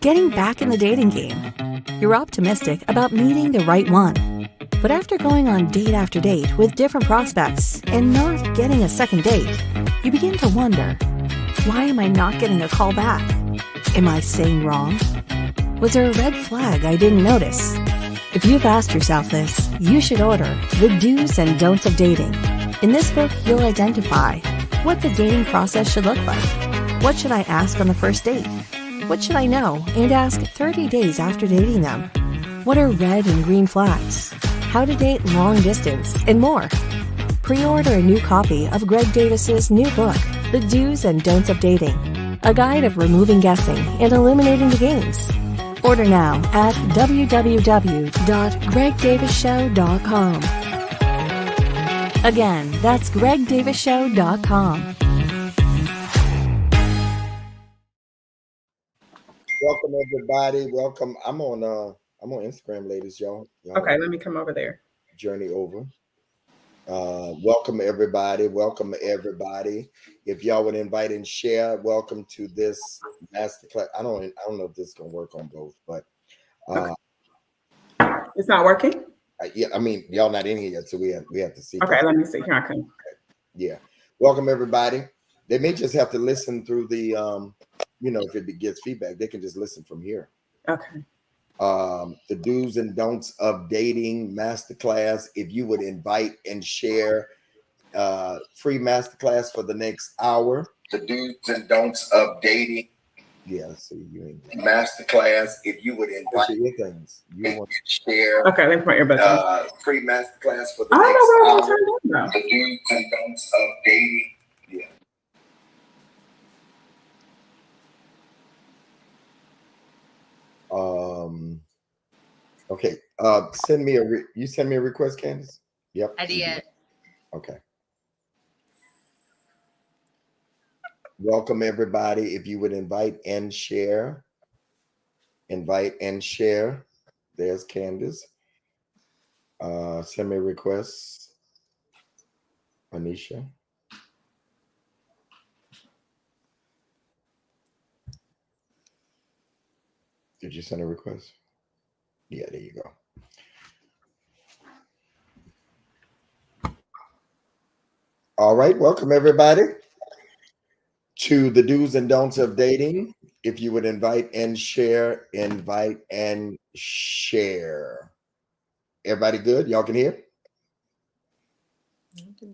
getting back in the dating game. You're optimistic about meeting the right one. But after going on date after date with different prospects and not getting a second date, you begin to wonder, why am I not getting a call back? Am I saying wrong? Was there a red flag I didn't notice? If you've asked yourself this, you should order The Do's and Don'ts of Dating. In this book, you'll identify what the dating process should look like. What should I ask on the first date? What should I know and ask 30 days after dating them? What are red and green flags? How to date long distance, and more. Pre-order a new copy of Greg Davis's new book, The Do's and Don'ts of Dating, a guide of removing guessing and eliminating the games. Order now at www.gregdavisshow.com. Again, that's gregdavisshow.com. Welcome everybody. Welcome. I'm on Instagram, ladies, y'all. Okay, let me come over there. Journey over. Welcome everybody. Welcome everybody. If y'all would invite and share, welcome to this masterclass. I don't know if this is gonna work on both, but okay. It's not working. Yeah, I mean y'all not in here yet, so we have to see. Okay, let me see. Here I come. Okay. Yeah, welcome everybody. They may just have to listen through the if it gets feedback, they can just listen from here. Okay. The Do's and Don'ts of Dating Masterclass. If you would invite and share, free masterclass for the next hour. The Do's and Don'ts of Dating. Yeah, see you in masterclass. If you would invite your things, you want to share. Okay, let me put your button. Free masterclass for the next hour. The Do's and Don'ts of Dating. Yeah. Okay. Send me a request, Candace? Yep. I did. Okay. Welcome everybody. If you would invite and share. There's Candace. Send me a request. Anisha. Did you send a request? Yeah, there you go. All right, welcome everybody to the Do's and Don'ts of Dating. If you would invite and share. Everybody good? Y'all can hear?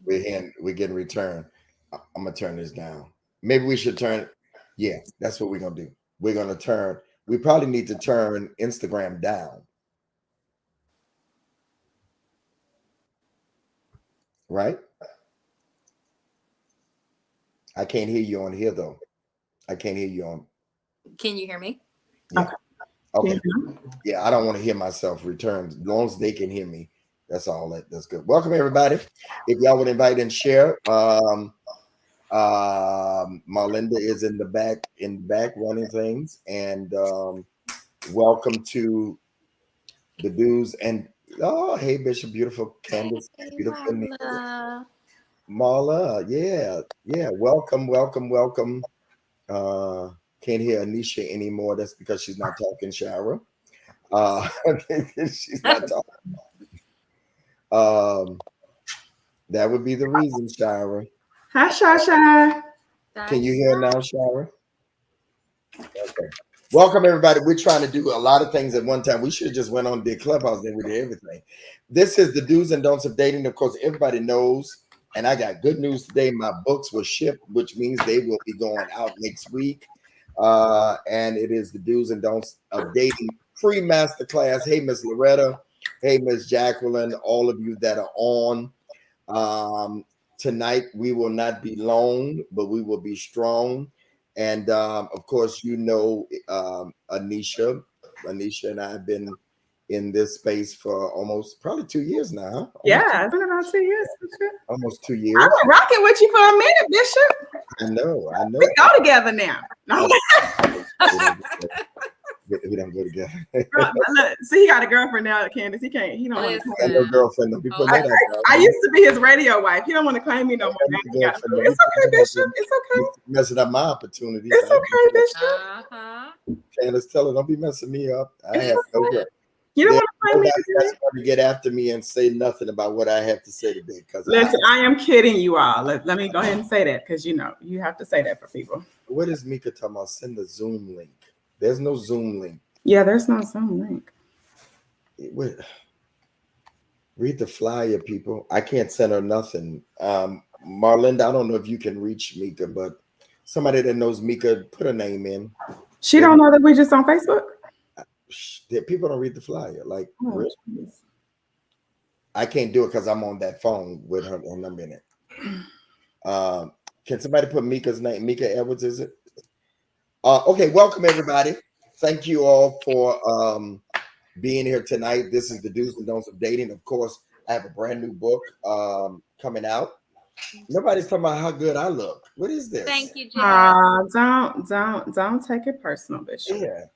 We're getting return. I'm gonna turn this down. Maybe we should turn. Yeah, that's what we're gonna do. We're gonna turn. We probably need to turn Instagram down. Right? I can't hear you on here though. I can't hear you on. Can you hear me? Yeah. Okay. Yeah, I don't want to hear myself return. As long as they can hear me, that's all. That's good. Welcome everybody. If y'all would invite and share. Marlinda is in the back running things, and welcome to the Do's and hey Bishop, beautiful Candace, beautiful Marla, yeah, welcome. Can't hear Anisha anymore. That's because she's not talking, Shara. She's not talking. That would be the reason, Shara. Hi, Shasha. Can you hear now, Shara? Okay. Welcome, everybody. We're trying to do a lot of things at one time. We should have just went on the Clubhouse, then we did everything. This is the Do's and Don'ts of Dating. Of course, everybody knows, and I got good news today. My books were shipped, which means they will be going out next week. And it is the Do's and Don'ts of Dating free masterclass. Hey, Miss Loretta. Hey, Miss Jacqueline. All of you that are on. Tonight, we will not be long, but we will be strong. And of course, Anisha and I have been in this space for probably 2 years now. Huh? Yeah, it's been about 2 years. Almost 2 years. I've been rocking with you for a minute, Bishop. I know. We go together now. We don't go together. Look, see, he got a girlfriend now, Candace. He don't want to claim no girlfriend. No, I used to be his radio wife. He don't want to claim me no more. It's okay, Bishop. It's okay. Messing up my opportunities. It's okay, Bishop. Candace, tell her, don't be messing me up. I have no right. You don't want to play me Nobody that's going to get after me and say nothing about what I have to say today. Listen, I am kidding you all. Let me go ahead and say that because you have to say that for people. What is Mika talking about? Send the Zoom link. There's no Zoom link. Yeah, there's no Zoom link. Read the flyer, people. I can't send her nothing. Marlinda, I don't know if you can reach Mika, but somebody that knows Mika, put a name in. She don't know that we just on Facebook? People don't read the flyer. Like, really? Geez. I can't do it because I'm on that phone with her number in it. Can somebody put Mika's name? Mika Edwards, is it? Okay, welcome everybody. Thank you all for being here tonight. This is the Do's and Don'ts of Dating. Of course, I have a brand new book coming out. Nobody's talking about how good I look. What is this? Thank you, Jen. Don't take it personal, Bishop. Yeah.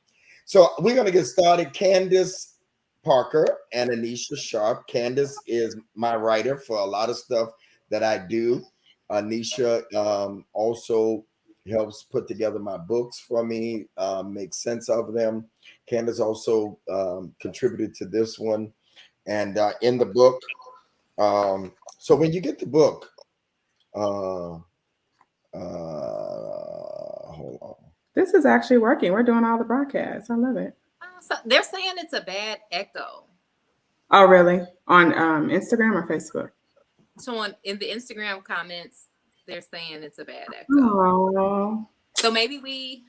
So we're gonna get started. Candace Parker and Anisha Sharp. Candace is my writer for a lot of stuff that I do. Anisha also helps put together my books for me, make sense of them. Candace also contributed to this one. And in the book, so when you get the book, hold on. This is actually working. We're doing all the broadcasts. I love it. So they're saying it's a bad echo. Oh, really? On Instagram or Facebook? So in the Instagram comments, they're saying it's a bad echo. Oh. So maybe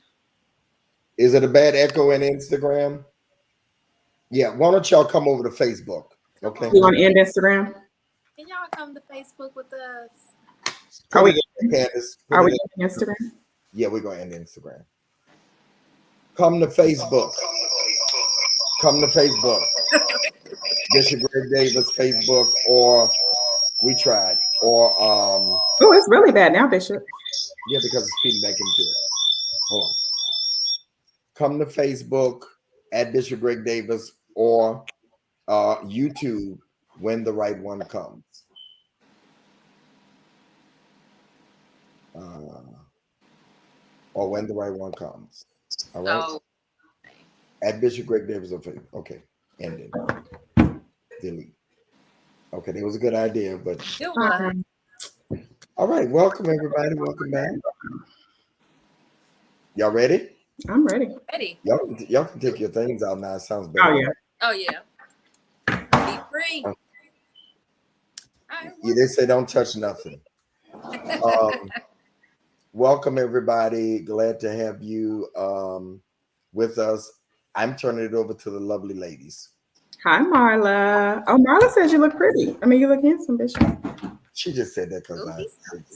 Is it a bad echo in Instagram? Yeah. Why don't y'all come over to Facebook? Okay. You want to end Instagram? Can y'all come to Facebook with us? Are we Candace? Are we ending Instagram? Yeah, we're going to end Instagram. Come to Facebook. Come to Facebook. Bishop Greg Davis Facebook, or we tried, or oh, it's really bad now, Bishop. Yeah, because it's feeding back into it. Hold on. Come to Facebook at Bishop Greg Davis, or YouTube when the right one comes. Or when the right one comes. All right. Oh. At Bishop Greg Davis on Facebook. Okay. Ended. Delete. Okay, that was a good idea, but all right. Welcome everybody. Welcome back. Y'all ready? I'm ready. Ready. Y'all can take your things out now. It sounds better. Oh yeah. Be free. Yeah, they say don't touch nothing. Welcome everybody. Glad to have you with us. I'm turning it over to the lovely ladies. Hi, Marla. Oh, Marla says you look pretty. I mean, you look handsome, Bishop. She just said that because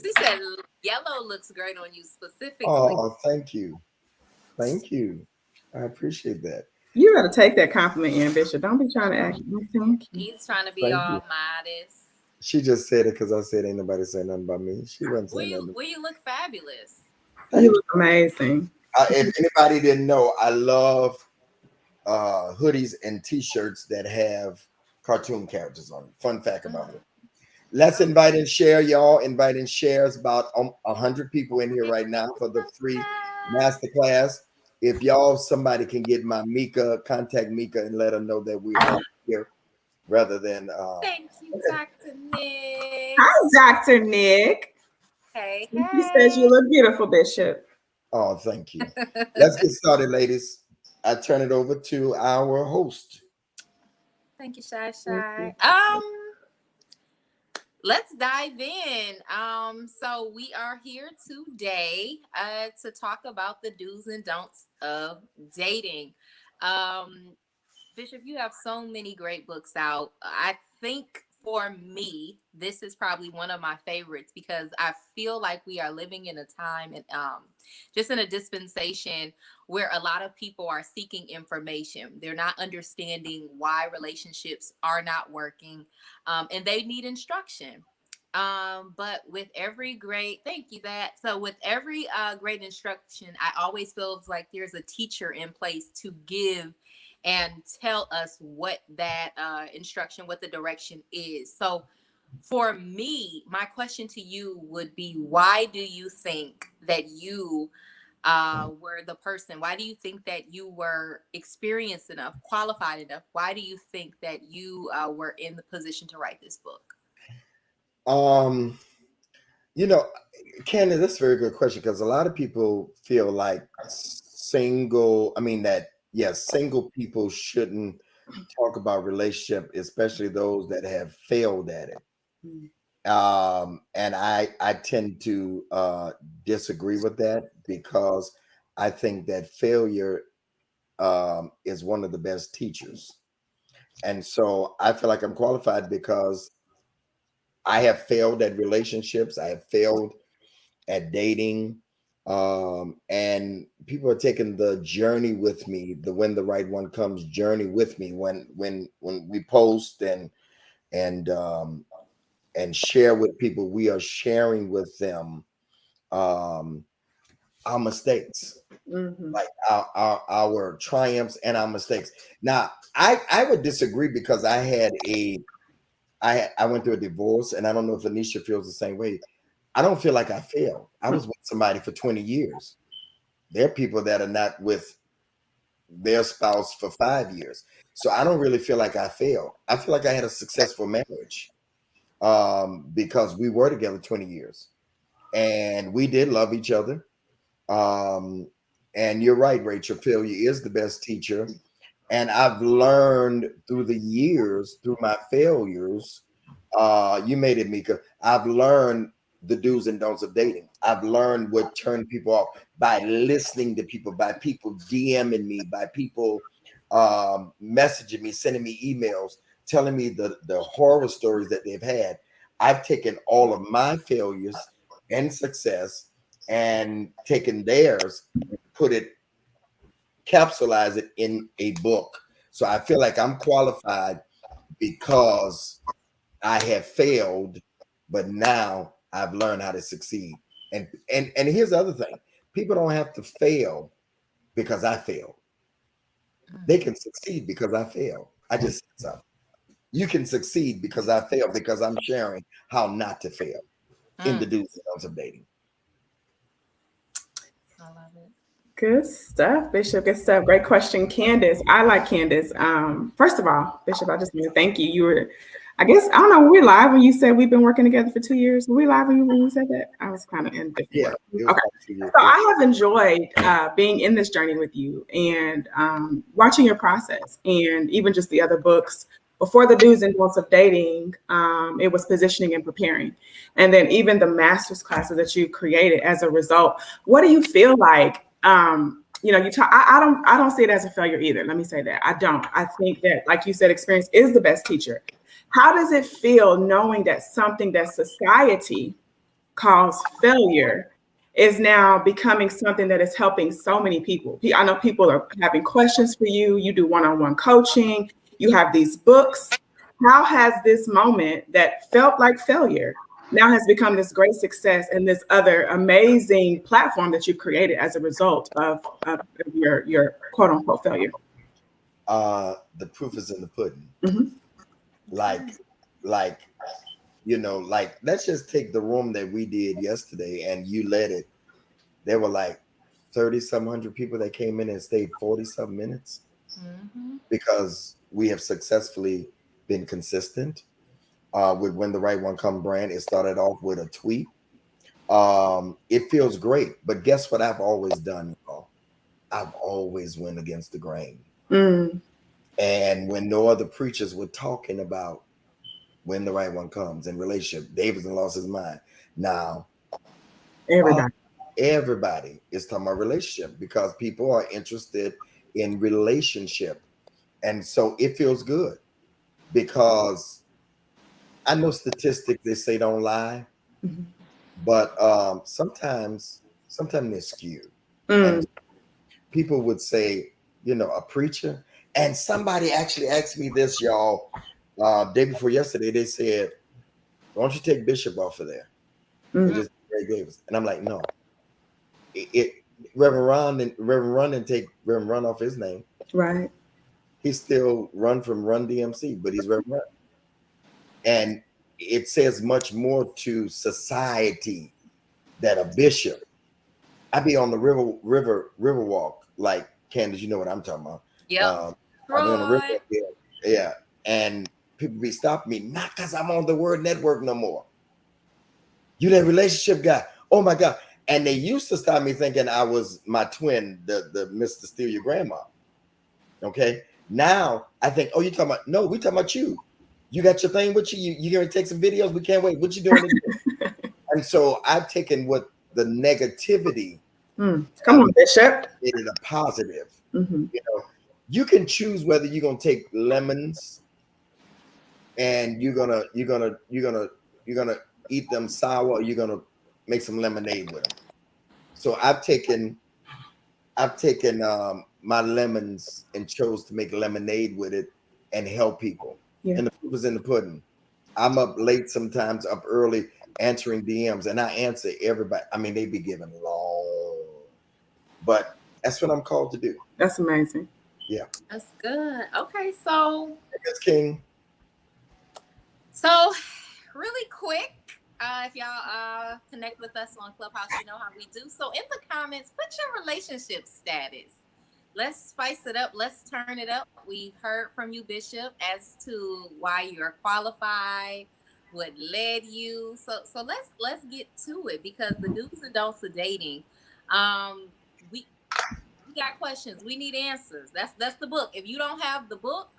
she said yellow looks great on you specifically. Oh, thank you. Thank you. I appreciate that. You got to take that compliment in, Bishop. Don't be trying to act. He's trying to be all modest. She just said it because I said ain't nobody saying nothing about me. She wasn't saying nothing. Well, you look fabulous. You look amazing. If anybody didn't know, I love hoodies and t-shirts that have cartoon characters on it. Fun fact about it. Let's invite and share, y'all. Invite and share. It's about 100 people in here right now for the free masterclass. If somebody can get my Mika, contact Mika and let her know that we're here rather than thank you, Dr. Nick. Hi, Dr. Nick. Hey. He says you look beautiful, Bishop. Oh, thank you. Let's get started, ladies. I turn it over to our host. Thank you, Shy. Let's dive in. So we are here today to talk about the do's and don'ts of dating. Bishop, you have so many great books out. I think for me, this is probably one of my favorites because I feel like we are living in a time and just in a dispensation where a lot of people are seeking information. They're not understanding why relationships are not working, and they need instruction. But with every great, with every great instruction, I always feel like there's a teacher in place to give and tell us what that instruction, what the direction is. So for me, my question to you would be, why do you think that you were the person? Why do you think that you were experienced enough, qualified enough? Why do you think that you were in the position to write this book? You know, Candace, that's a very good question, because a lot of people feel like single people shouldn't talk about relationship, especially those that have failed at it. And I tend to disagree with that, because I think that failure is one of the best teachers. And so I feel like I'm qualified because I have failed at relationships. I have failed at dating. And people are taking the journey with me, the when the right one comes journey with me, when we post and share with people, we are sharing with them our mistakes, like our triumphs and our mistakes. Now, I would disagree, because I went through a divorce, and I don't know if Anisha feels the same way. I don't feel like I failed. I was with somebody for 20 years. There are people that are not with their spouse for 5 years. So I don't really feel like I failed. I feel like I had a successful marriage, because we were together 20 years and we did love each other. And you're right, Rachel, failure is the best teacher. And I've learned through the years, through my failures, you made it, Mika. I've learned the do's and don'ts of dating. I've learned what turned people off by listening to people, by people DMing me, by people messaging me, sending me emails, telling me the horror stories that they've had. I've taken all of my failures and success and taken theirs, capsulize it in a book. So I feel like I'm qualified because I have failed, but now I've learned how to succeed. And here's the other thing: people don't have to fail because I failed. They can succeed because I failed. I just said so. You can succeed because I failed, because I'm sharing how not to fail in the do's and don'ts of dating. I love it. Good stuff, Bishop. Good stuff. Great question, Candace. I like Candace. First of all, Bishop, I just want to thank you. You were, I guess, I don't know, were we live when you said we've been working together for 2 years? Were we live when you said that? I was kind of indifferent. Yeah. Okay. So I have enjoyed being in this journey with you and watching your process, and even just the other books. Before the do's and don'ts of dating, it was positioning and preparing. And then even the master's classes that you created as a result. What do you feel like? You talk, I don't see it as a failure either. Let me say that. I don't. I think that, like you said, experience is the best teacher. How does it feel knowing that something that society calls failure is now becoming something that is helping so many people? I know people are having questions for you. You do one-on-one coaching. You have these books. How has this moment that felt like failure now has become this great success and this other amazing platform that you've created as a result of your quote unquote failure? The proof is in the pudding. Like, let's just take the room that we did yesterday and you led it. There were like 30-some hundred people that came in and stayed 40-some minutes because we have successfully been consistent. With When the Right One Come brand, it started off with a tweet. It feels great, but guess what I've always done, y'all? I've always went against the grain. And when no other preachers were talking about when the right one comes in relationship, Davidson lost his mind. Now, everybody is talking about relationship because people are interested in relationship. And so it feels good because I know statistics, they say don't lie, but sometimes they're skewed. And people would say, a preacher, and somebody actually asked me this, y'all, day before yesterday. They said, why don't you take Bishop off of there? And just Ray Davis. And I'm like, no. Reverend Run didn't take Reverend Run off his name. Right. He's still Run from Run DMC, but he's Reverend Run. And it says much more to society that a bishop I be on the river walk, like Candace, you know what I'm talking about. Yep. I be on the river, Right. yeah, and people be stopping me, not because I'm on the Word Network no more. You that relationship guy? Oh my God! And they used to stop me thinking I was my twin, the Mr. Steal Your Grandma. Okay, now I think, oh, you talking about? No, we talking about you. You got your thing with you. You gonna take some videos? We can't wait. What you doing today? And so I've taken what the negativity. Come on, Bishop. Made it a positive. Mm-hmm. You know, you can choose whether you're gonna take lemons and you're gonna eat them sour, or you're gonna make some lemonade with them. So I've taken my lemons and chose to make lemonade with it and help people. Yeah. And the proof is in the pudding. I'm up late sometimes, up early, answering DMs, and I answer everybody. I mean, they be giving long, but that's what I'm called to do. That's amazing. Yeah. That's good. Okay, so That's King. So really quick, if y'all connect with us on Clubhouse, you know how we do. So in the comments, put your relationship status. Let's spice it up. Let's turn it up. We heard from you, Bishop, as to why you're qualified, what led you. So let's get to it, because the do's and don'ts of dating. We got questions. We need answers. That's the book. If you don't have the book,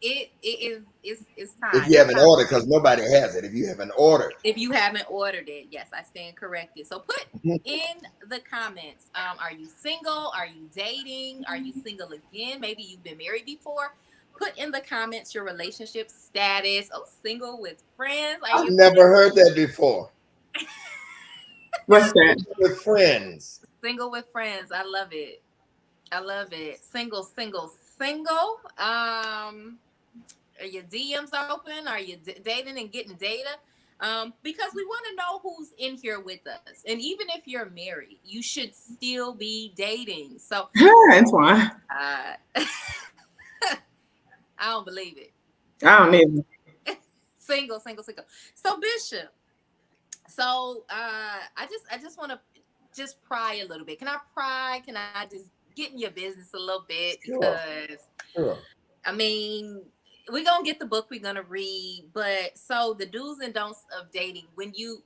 it's time. If you haven't ordered, because nobody has it. If you haven't ordered. If you haven't ordered it, yes, I stand corrected. So put in the comments, are you single? Are you dating? Are you single again? Maybe you've been married before. Put in the comments your relationship status. Oh, single with friends. I've never heard that before. What's that? With friends. Single with friends. I love it. I love it. Single. Are your DMs open? Are you dating and getting data? Because we want to know who's in here with us. And even if you're married, you should still be dating. So Antoine. I don't believe it. I don't either. Single. So Bishop, I just want to just pry a little bit. Can I pry? Can I just get in your business a little bit? Because Sure. I mean, we're gonna get the book, we're gonna read, but so the do's and don'ts of dating, when you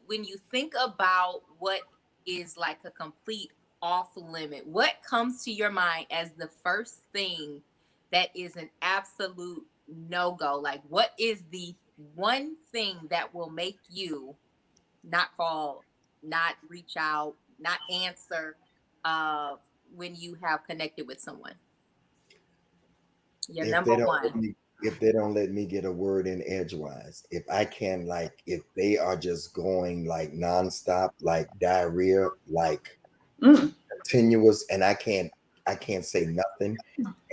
think about what is like a complete off limit, what comes to your mind as the first thing that is an absolute no-go? Like, what is the one thing that will make you not call, not reach out, not answer when you have connected with someone? Your number one. If they don't let me get a word in edgewise, if I can, like, if they are just going like nonstop, like diarrhea, like continuous, and I can't say nothing,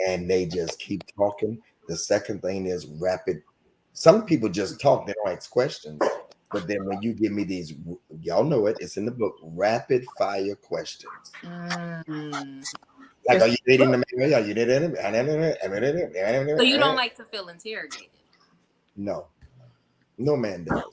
and they just keep talking. The second thing is rapid. Some people just talk, they don't ask questions. But then when you give me these, y'all know it, it's in the book, rapid fire questions. Like, are you dating the man? Are you dating him? So you don't like to feel interrogated? No. No man does.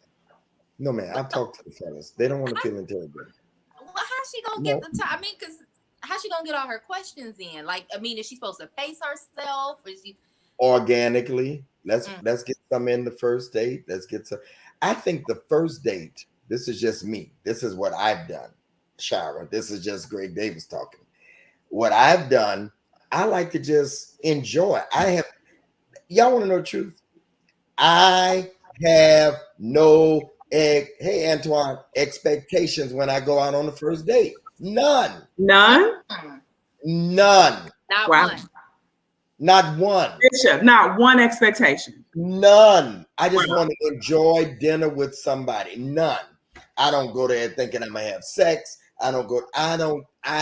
No man. I've talked to the fellas. They don't want to feel interrogated. Well, how's she gonna get the time? I mean, because how's she gonna get all her questions in? Like, I mean, is she supposed to face herself? Or is she organically? Let's get some in the first date. Let's get some. I think the first date, this is just me. This is what I've done, Shara. This is just Greg Davis talking. What I've done, I like to just enjoy. Y'all want to know the truth? I have no, hey Antoine, expectations when I go out on the first date. None. Not one. Not one. Bishop, not one expectation. None. I just want to enjoy dinner with somebody. None. I don't go there thinking I'm gonna have sex. I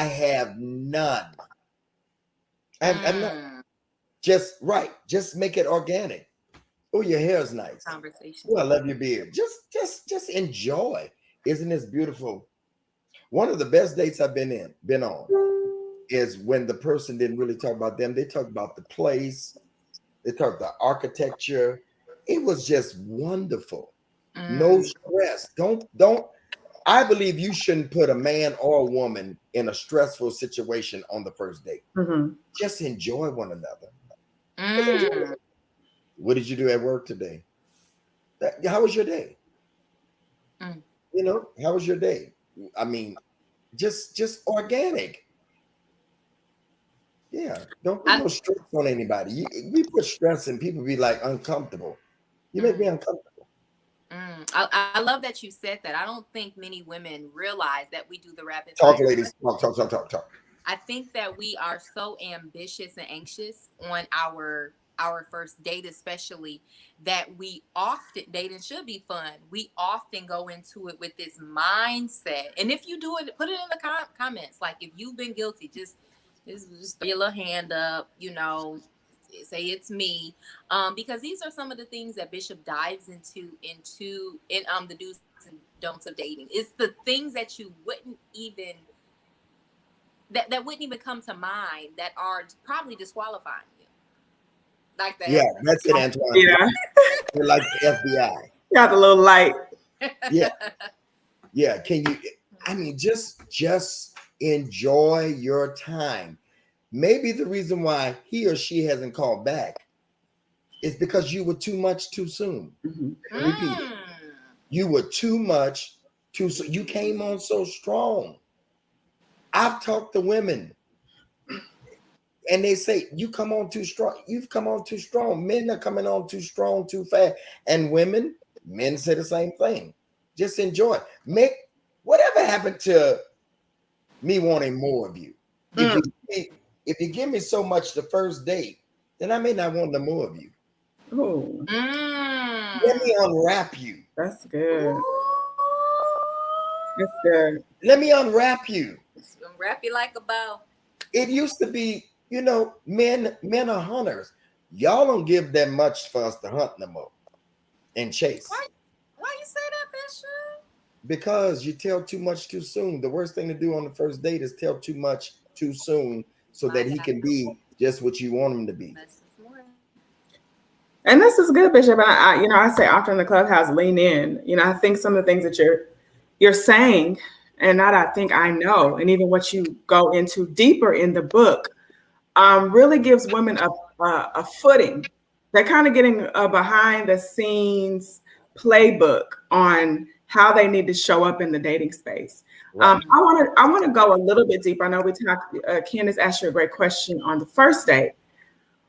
have none. I'm not. Just make it organic. Oh, your hair is nice. Conversation. Oh, I love your beard. Just enjoy. Isn't this beautiful? One of the best dates I've been on is when the person didn't really talk about them. They talked about the place. They talked about the architecture. It was just wonderful. No stress. Don't I believe you shouldn't put a man or a woman in a stressful situation on the first date. Mm-hmm. Just enjoy one another. Mm. What did you do at work today? How was your day? Mm. You know, how was your day? I mean, just organic. Yeah, don't put no stress on anybody. We put stress and people be like uncomfortable. You make me uncomfortable. I love that you said that. I don't think many women realize that we do the rapid Talk, fire. ladies. Talk. I think that we are so ambitious and anxious on our first date, especially, that we often, dating should be fun. We often go into it with this mindset. And if you do it, put it in the comments. Like, if you've been guilty, just throw your little hand up, say it's me. Because these are some of the things that Bishop dives into in the do's and don'ts of dating. It's the things that you wouldn't even that wouldn't even come to mind, that are probably disqualifying you. Like that. Yeah, that's it, Antoine. Yeah. You're like the FBI. Got the little light. Yeah. Can you? I mean, just enjoy your time. Maybe the reason why he or she hasn't called back is because you were too much too soon. Mm-hmm. Repeat it. You were too much too soon. You came on so strong. I've talked to women and they say, you come on too strong. You've come on too strong. Men are coming on too strong, too fast. And men say the same thing. Just enjoy. Whatever happened to me wanting more of you. If you give me so much the first date, then I may not want no more of you. Oh, Let me unwrap you. that's good. That's good. Let me unwrap you. Wrap you like a bow. It used to be, men are hunters. Y'all don't give that much for us to hunt no more and chase. Why you say that, Bishop? Because you tell too much too soon. The worst thing to do on the first date is tell too much too soon so that he can be just what you want him to be. And this is good, Bishop. And I say often in the clubhouse, lean in. I think some of the things that you're saying, and that I think I know, and even what you go into deeper in the book, really gives women a footing. They're kind of getting a behind the scenes playbook on how they need to show up in the dating space. Right. I want to go a little bit deeper. I know we talked. Candace asked you a great question on the first date,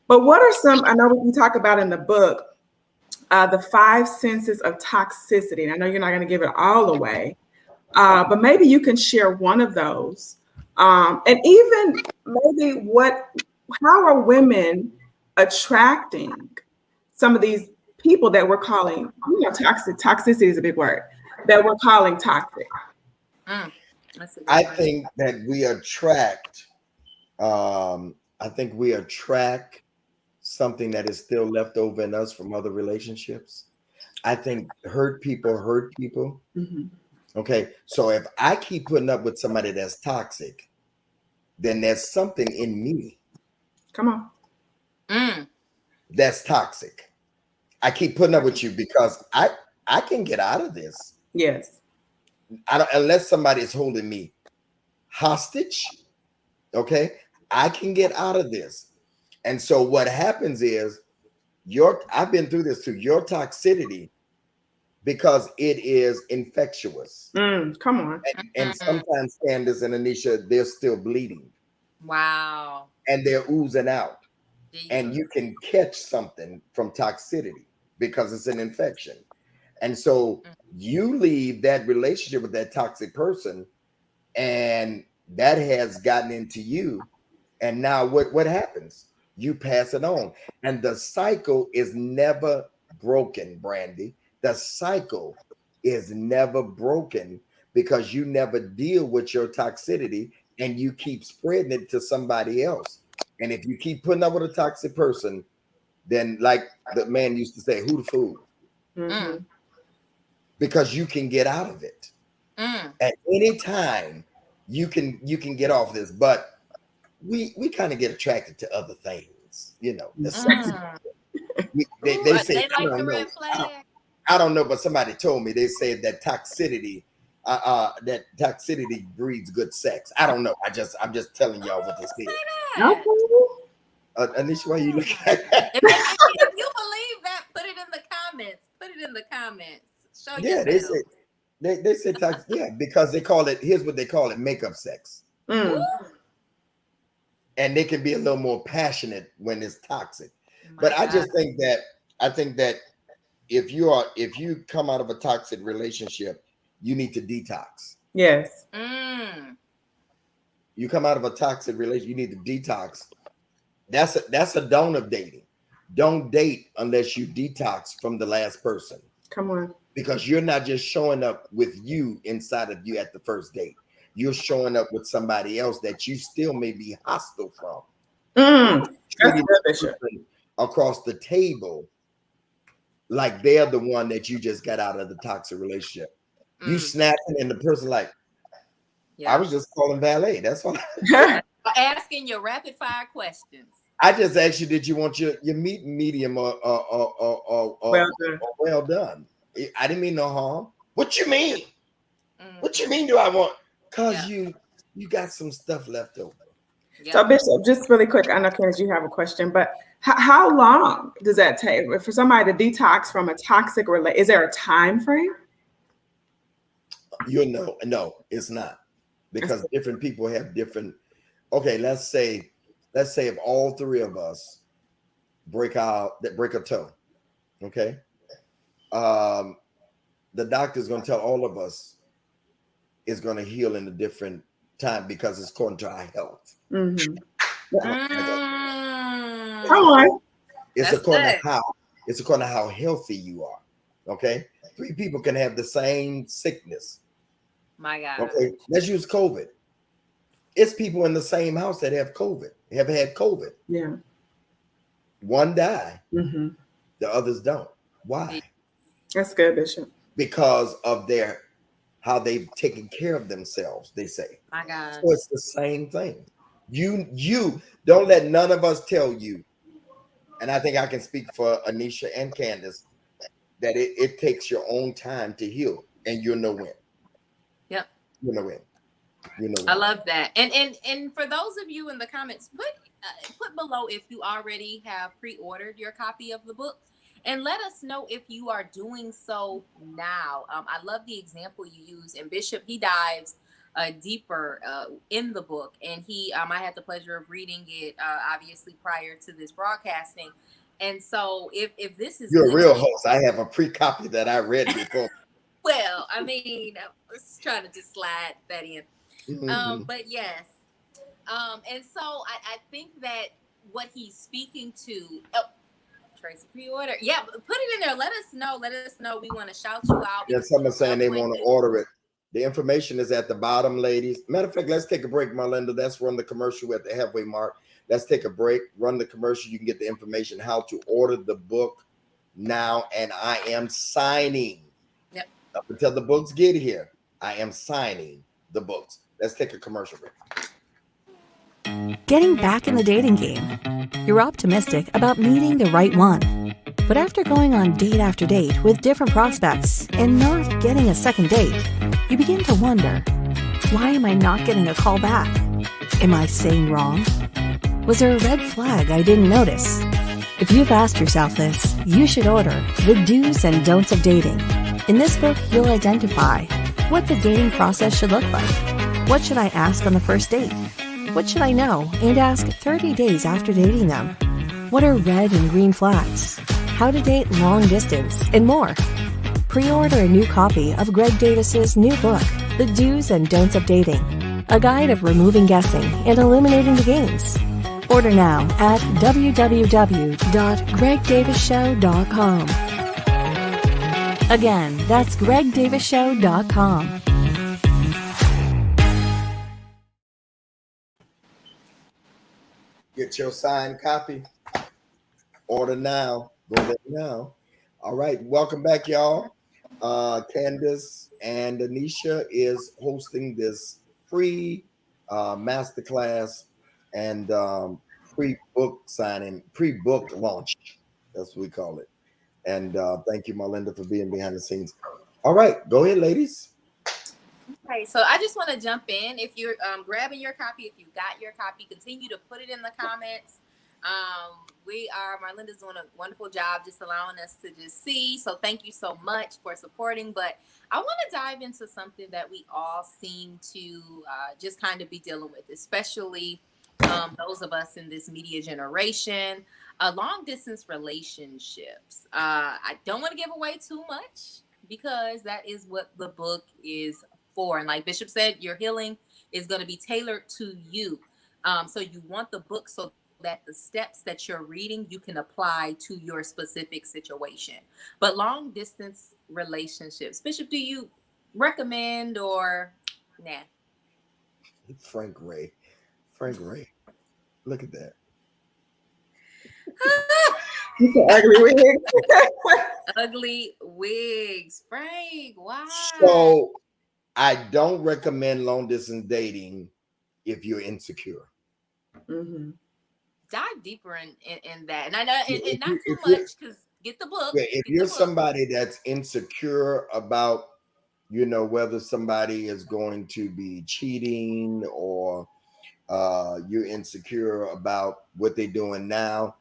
but what are some? I know we talk about in the book the 5 senses of toxicity. And I know you're not going to give it all away, but maybe you can share one of those, and even maybe how are women attracting some of these people that we're calling, toxic? Toxicity is a big word that we're calling toxic. I think that we attract. Something that is still left over in us from other relationships. I think hurt people. Mm-hmm. Okay, so if I keep putting up with somebody that's toxic, then there's something in me. Come on. That's toxic. I keep putting up with you because I can get out of this. Yes. Unless somebody is holding me hostage. Okay, I can get out of this. And so what happens is I've been through this too, your toxicity, because it is infectious. Come on. And sometimes Candace and Anisha, they're still bleeding. Wow. And they're oozing out. Jeez. And you can catch something from toxicity because it's an infection. And so you leave that relationship with that toxic person, and that has gotten into you. And now what happens? You pass it on. And the cycle is never broken, Brandy. The cycle is never broken because you never deal with your toxicity and you keep spreading it to somebody else. And if you keep putting up with a toxic person, then like the man used to say, who the fool? Mm-hmm. Because you can get out of it. At any time you can get off this, but we kind of get attracted to other things, the sexy. They say, I don't know, but somebody told me, they said that toxicity that toxicity breeds good sex. I don't know. I'm just telling y'all what they said. Okay. Anisha, why you looking at that? If you believe that, put it in the comments. Put it in the comments. Show yourself. They said toxic. Yeah, because they call it. Here's what they call it: makeup sex. Mm. And they can be a little more passionate when it's toxic. But I just think that if you come out of a toxic relationship, you need to detox. Yes. You come out of a toxic relationship, you need to detox. That's a don't of dating. Don't date unless you detox from the last person. Come on. Because you're not just showing up with you inside of you at the first date. You're showing up with somebody else that you still may be hostile from. Across the table, like they're the one that you just got out of the toxic relationship. You snapping and the person like, I was just calling valet. That's all. Asking your rapid fire questions. I just asked you, did you want your meat medium or well done? I didn't mean no harm. What you mean? What you mean do I want? Because you got some stuff left over. Yeah. So Bishop, just really quick, I know Candace, you have a question, but how long does that take for somebody to detox from a toxic relationship? Is there a time frame? No, it's not, because different people have different. Okay, let's say if all three of us break a toe, okay, the doctor's going to tell all of us it's going to heal in a different time because it's according to our health. Mm-hmm. Come on. It's according to how healthy you are. Okay, 3 people can have the same sickness. My God. Okay, let's use COVID. It's people in the same house that have had COVID. Yeah. One die, the others don't. Why? That's good, Bishop. Because of how they've taken care of themselves, they say. My God. So it's the same thing. You don't let none of us tell you, and I think I can speak for Anisha and Candace, that it takes your own time to heal, and you'll know when. Yep. You'll know when. I love that. And for those of you in the comments, put below if you already have pre-ordered your copy of the book, and let us know if you are doing so now. I love the example you use, and Bishop, he dives deeper in the book, and I had the pleasure of reading it obviously prior to this broadcasting. And so if this is, you're a real host, I have a pre-copy that I read before. Well, I mean, I was trying to just slide that in. But yes. And so I think that what he's speaking to, Tracy, pre-order. Yeah, put it in there. Let us know. We want to shout you out. Yeah, someone's saying they want to order it. The information is at the bottom, ladies. Matter of fact, let's take a break, Marlinda. Let's run the commercial at the halfway mark. Let's take a break, run the commercial. You can get the information how to order the book now. And I am signing. Yep. Up until the books get here, I am signing the books. Let's take a commercial break. Getting back in the dating game. You're optimistic about meeting the right one. But after going on date after date with different prospects and not getting a second date, you begin to wonder, why am I not getting a call back? Am I saying wrong? Was there a red flag I didn't notice? If you've asked yourself this, you should order The Do's and Don'ts of Dating. In this book, you'll identify what the dating process should look like. What should I ask on the first date? What should I know and ask 30 days after dating them? What are red and green flags? How to date long distance, and more. Pre-order a new copy of Greg Davis's new book, The Do's and Don'ts of Dating, a guide of removing guessing and eliminating the games. Order now at www.gregdavisshow.com. Again, that's gregdavisshow.com. Get your signed copy. Order now. Go there now. All right. Welcome back, y'all. Candace and Anisha is hosting this free masterclass and pre-book signing, pre-book launch. That's what we call it. And thank you, Marlinda, for being behind the scenes. All right. Go ahead, ladies. Okay, so I just want to jump in. If you're grabbing your copy, if you got your copy, continue to put it in the comments. Marlinda's doing a wonderful job just allowing us to just see. So thank you so much for supporting. But I want to dive into something that we all seem to just kind of be dealing with, especially those of us in this media generation, long distance relationships. I don't want to give away too much because that is what the book is for. And like Bishop said, your healing is going to be tailored to you. So you want the book so that the steps that you're reading you can apply to your specific situation. But long distance relationships, Bishop, do you recommend or nah? Frank Ray. Look at that. Ugly wigs. Ugly wigs, Frank. Why? So I don't recommend long distance dating if you're insecure. Mm-hmm. Dive deeper in that, and I know and not too much because get the book. Yeah, if you're somebody that's insecure about, whether somebody is going to be cheating or you're insecure about what they're doing now,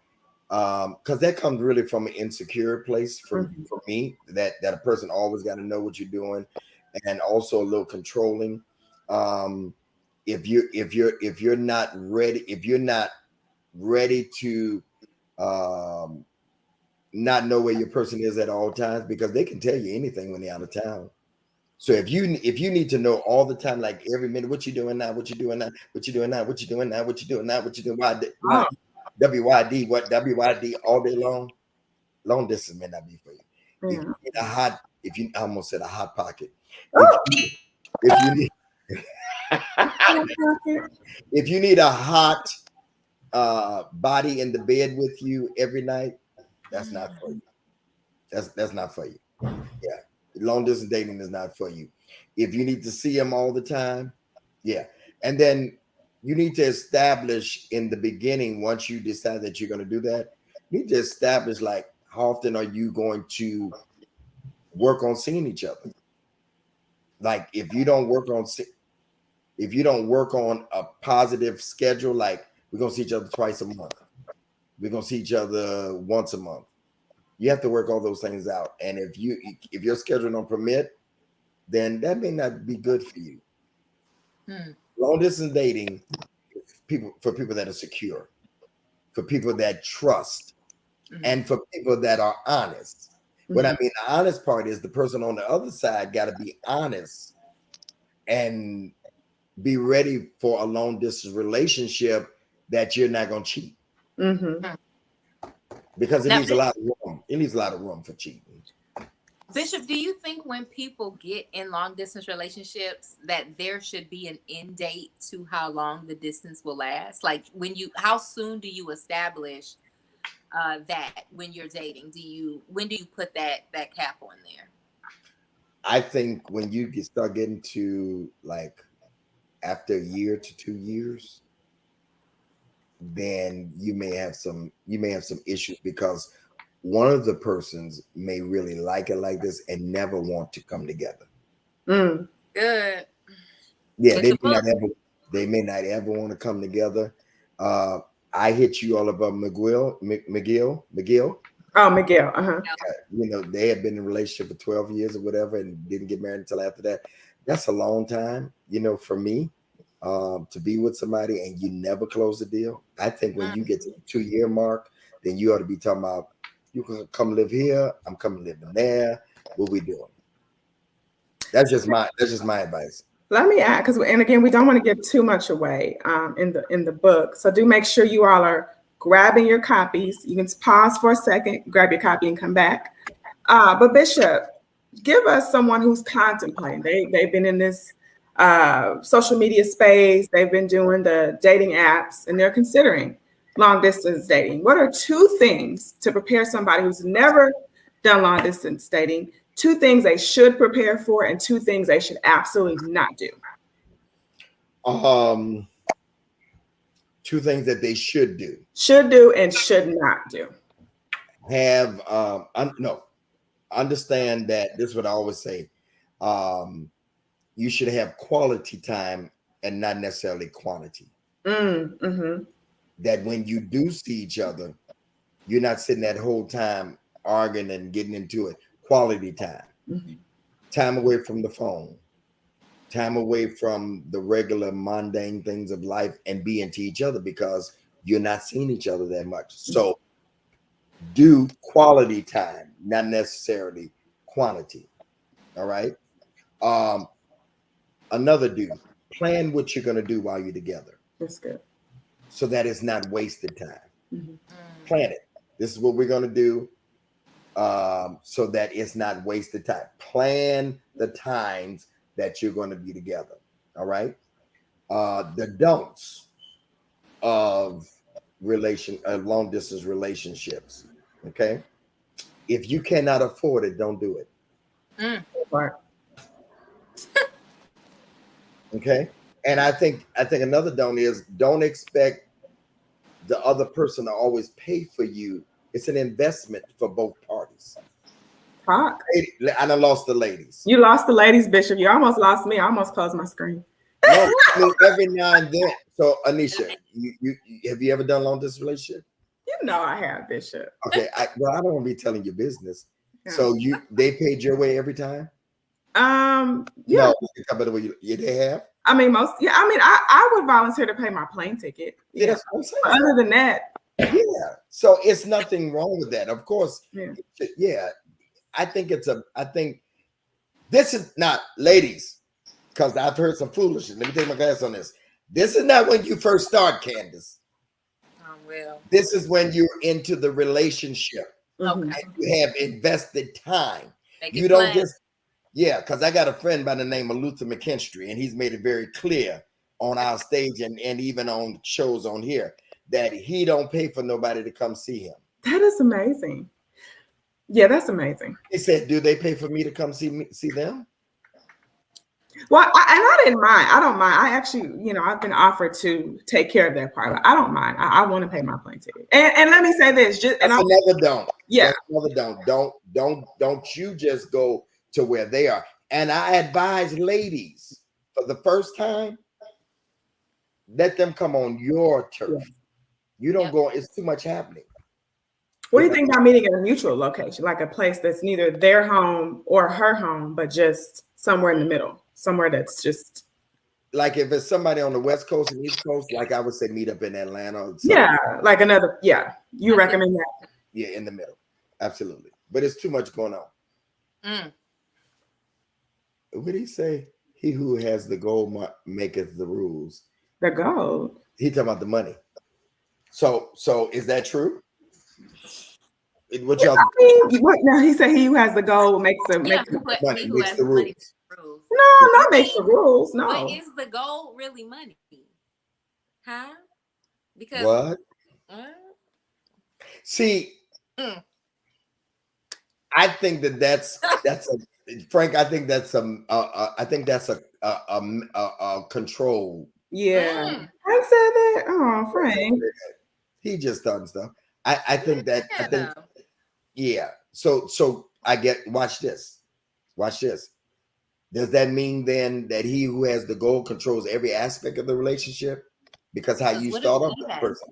because that comes really from an insecure place for me, that a person always got to know what you're doing, and also a little controlling. If you're not ready to not know where your person is at all times, because they can tell you anything when they're out of town. So if you need to know all the time, like every minute, what you doing now, what you doing now, what you doing now, what you doing now, what you doing now, what you doing, WYD, what WYD all day long, long distance may not be for you. Yeah. If you need I almost said a hot pocket. Oh. If you need if you need a hot body in the bed with you every night, that's not for you. That's not for you. Yeah. Long distance dating is not for you. If you need to see them all the time, yeah. And then you need to establish in the beginning, once you decide that you're going to do that, you need to establish like how often are you going to work on seeing each other. Like if you don't work on a positive schedule, like we're going to see each other twice a month, we're going to see each other once a month. You have to work all those things out. And if your schedule don't permit, then that may not be good for you. Long distance dating, for people that are secure, for people that trust, and for people that are honest. What I mean, the honest part is the person on the other side got to be honest and be ready for a long distance relationship that you're not going to cheat. Because it needs a lot of room. It needs a lot of room for cheating. Bishop, do you think when people get in long distance relationships that there should be an end date to how long the distance will last? Like how soon do you establish that when you're dating? When do you put that cap on there? I think when you start getting to like after a year to 2 years, then you may have some issues, because one of the persons may really like it like this and never want to come together. Good. Yeah, they may not ever want to come together. I hit you all about McGill. Oh, Miguel. They had been in a relationship for 12 years or whatever and didn't get married until after that. That's a long time, for me, to be with somebody and you never close the deal. I think when you get to the 2-year mark, then you ought to be talking about, you can come live here, I'm coming living there. What we doing? That's just my advice. Let me add, and again, we don't want to give too much away in the book. So do make sure you all are grabbing your copies. You can pause for a second, grab your copy, and come back. But Bishop, give us someone who's contemplating. They've been in this social media space. They've been doing the dating apps, and they're considering long distance dating. What are 2 things to prepare somebody who's never done long distance dating? 2 things they should prepare for, and 2 things they should absolutely not do. 2 things that they should do. Should do and should not do. Understand that this is what I always say. you should have quality time and not necessarily quantity. Mm-hmm. That when you do see each other, you're not sitting that whole time arguing and getting into it. Quality time. Mm-hmm. Time away from the phone. Time away from the regular mundane things of life and being to each other because you're not seeing each other that much. So do quality time, not necessarily quantity. All right. Another do, plan what you're going to do while you're together. That's good. So that it's not wasted time. Mm-hmm. Plan it. This is what we're going to do. So that it's not wasted time. Plan the times that you're going to be together. All right. The don'ts of long distance relationships. Okay. If you cannot afford it, don't do it. Okay. And I think another don't is don't expect the other person to always pay for you. It's an investment for both parties. Talk. I done lost the ladies. You lost the ladies, Bishop. You almost lost me. I almost closed my screen. No, I mean, every now and then. So, Anisha, you have you ever done long distance relationship? You know I have, Bishop. Okay, I don't want to be telling your business. Yeah. So they paid your way every time? Yeah. No, they have. I mean, I would volunteer to pay my plane ticket. Yeah, that's what I'm saying. But other than that, yeah. So it's nothing wrong with that. Of course, yeah. I think this is not, ladies, because I've heard some foolishness. Let me take my glass on this. This is not when you first start, Candace. Oh, well. This is when you're into the relationship. Okay. And you have invested time. You don't just, because I got a friend by the name of Luther McKinstry, and he's made it very clear on our stage and even on shows on here that he don't pay for nobody to come see him. That is amazing. Yeah, that's amazing. He said, do they pay for me to come see them? Well, I didn't mind. I don't mind. I actually, I've been offered to take care of that part. I don't mind. I want to pay my plane ticket. And let me say this. Another don't. Yeah. That's another don't. Don't you just go to where they are. And I advise ladies, for the first time, let them come on your turf. Yeah. You don't go. It's too much happening. What do you think about meeting at a mutual location, like a place that's neither their home or her home, but just somewhere in the middle, somewhere that's just like if it's somebody on the West Coast and East Coast, like I would say, meet up in Atlanta. Yeah, like another. Yeah, you recommend that? Yeah, in the middle, absolutely. But it's too much going on. What did he say? He who has the gold maketh the rules. The gold. He talking about the money. So is that true? What y'all? No, he said he who has the gold makes the money, makes the rules. No, not make the rules. No. But is the goal really money? Huh? Because what? See, I think that's a Frank. I think that's a control. Yeah, Frank said that. Oh, Frank. He just done stuff. I think. Yeah. So I get. Watch this. Does that mean then that he who has the goal controls every aspect of the relationship? Because how you start off that person.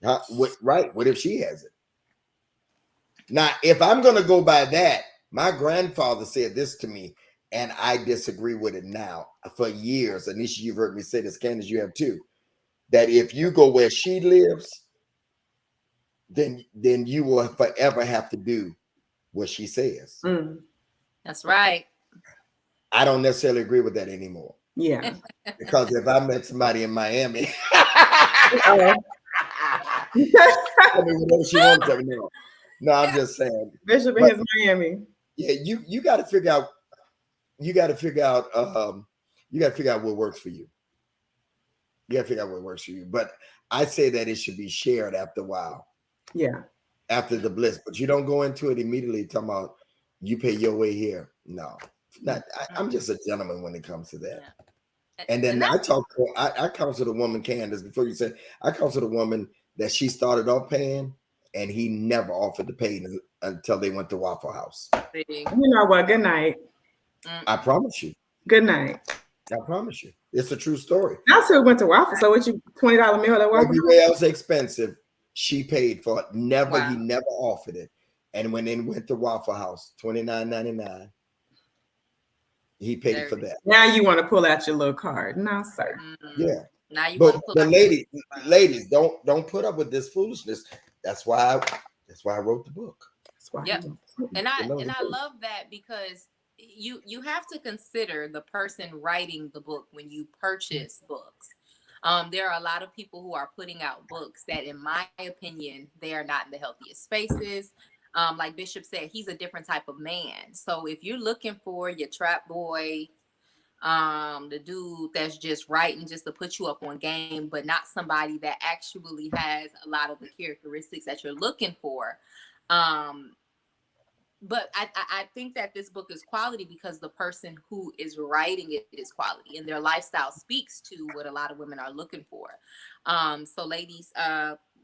Huh? What if she has it? Now, if I'm going to go by that, my grandfather said this to me, and I disagree with it now. For years, Anisha, you've heard me say this, Candace, you have too, that if you go where she lives, then you will forever have to do what she says. That's right. I don't necessarily agree with that anymore. Yeah. Because if I met somebody in Miami, she wants to know. No, I'm just saying. Bishop in his Miami. Yeah, you got to figure out. You got to figure out. You got to figure out what works for you. You got to figure out what works for you. But I say that it should be shared after a while. Yeah. After the bliss, but you don't go into it immediately talking about you pay your way here. No, not. I'm just a gentleman when it comes to that. Yeah. And then I counsel the woman, Candace, before you said, I counsel the woman that she started off paying and he never offered to pay until they went to Waffle House. You know what? Good night. I promise you. Good night. I promise you. It's a true story. I still went to Waffle. So what you $20 meal at Waffle? Everywhere else expensive, she paid for it. He Wow. never offered it. And when they went to Waffle House, $29.99, he paid for that. Now you want to pull out your little card. No, sir. Yeah. Now you want to pull out ladies, don't put up with this foolishness. That's why I wrote the book. That's why. Yep. And I love that, because you have to consider the person writing the book when you purchase books. There are a lot of people who are putting out books that, in my opinion, they are not in the healthiest spaces. Like Bishop said, he's a different type of man. So if you're looking for your trap boy, the dude that's just writing just to put you up on game, but not somebody that actually has a lot of the characteristics that you're looking for. But I think that this book is quality because the person who is writing it is quality, and their lifestyle speaks to what a lot of women are looking for. So ladies,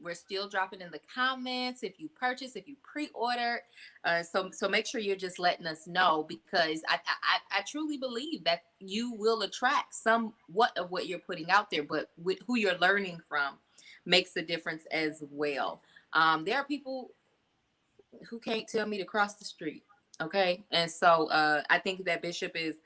we're still dropping in the comments if you purchase, if you pre-order. So make sure you're just letting us know, because I truly believe that you will attract somewhat of what you're putting out there, but with who you're learning from makes a difference as well. There are people who can't tell me to cross the street. Okay. And so I think that Bishop is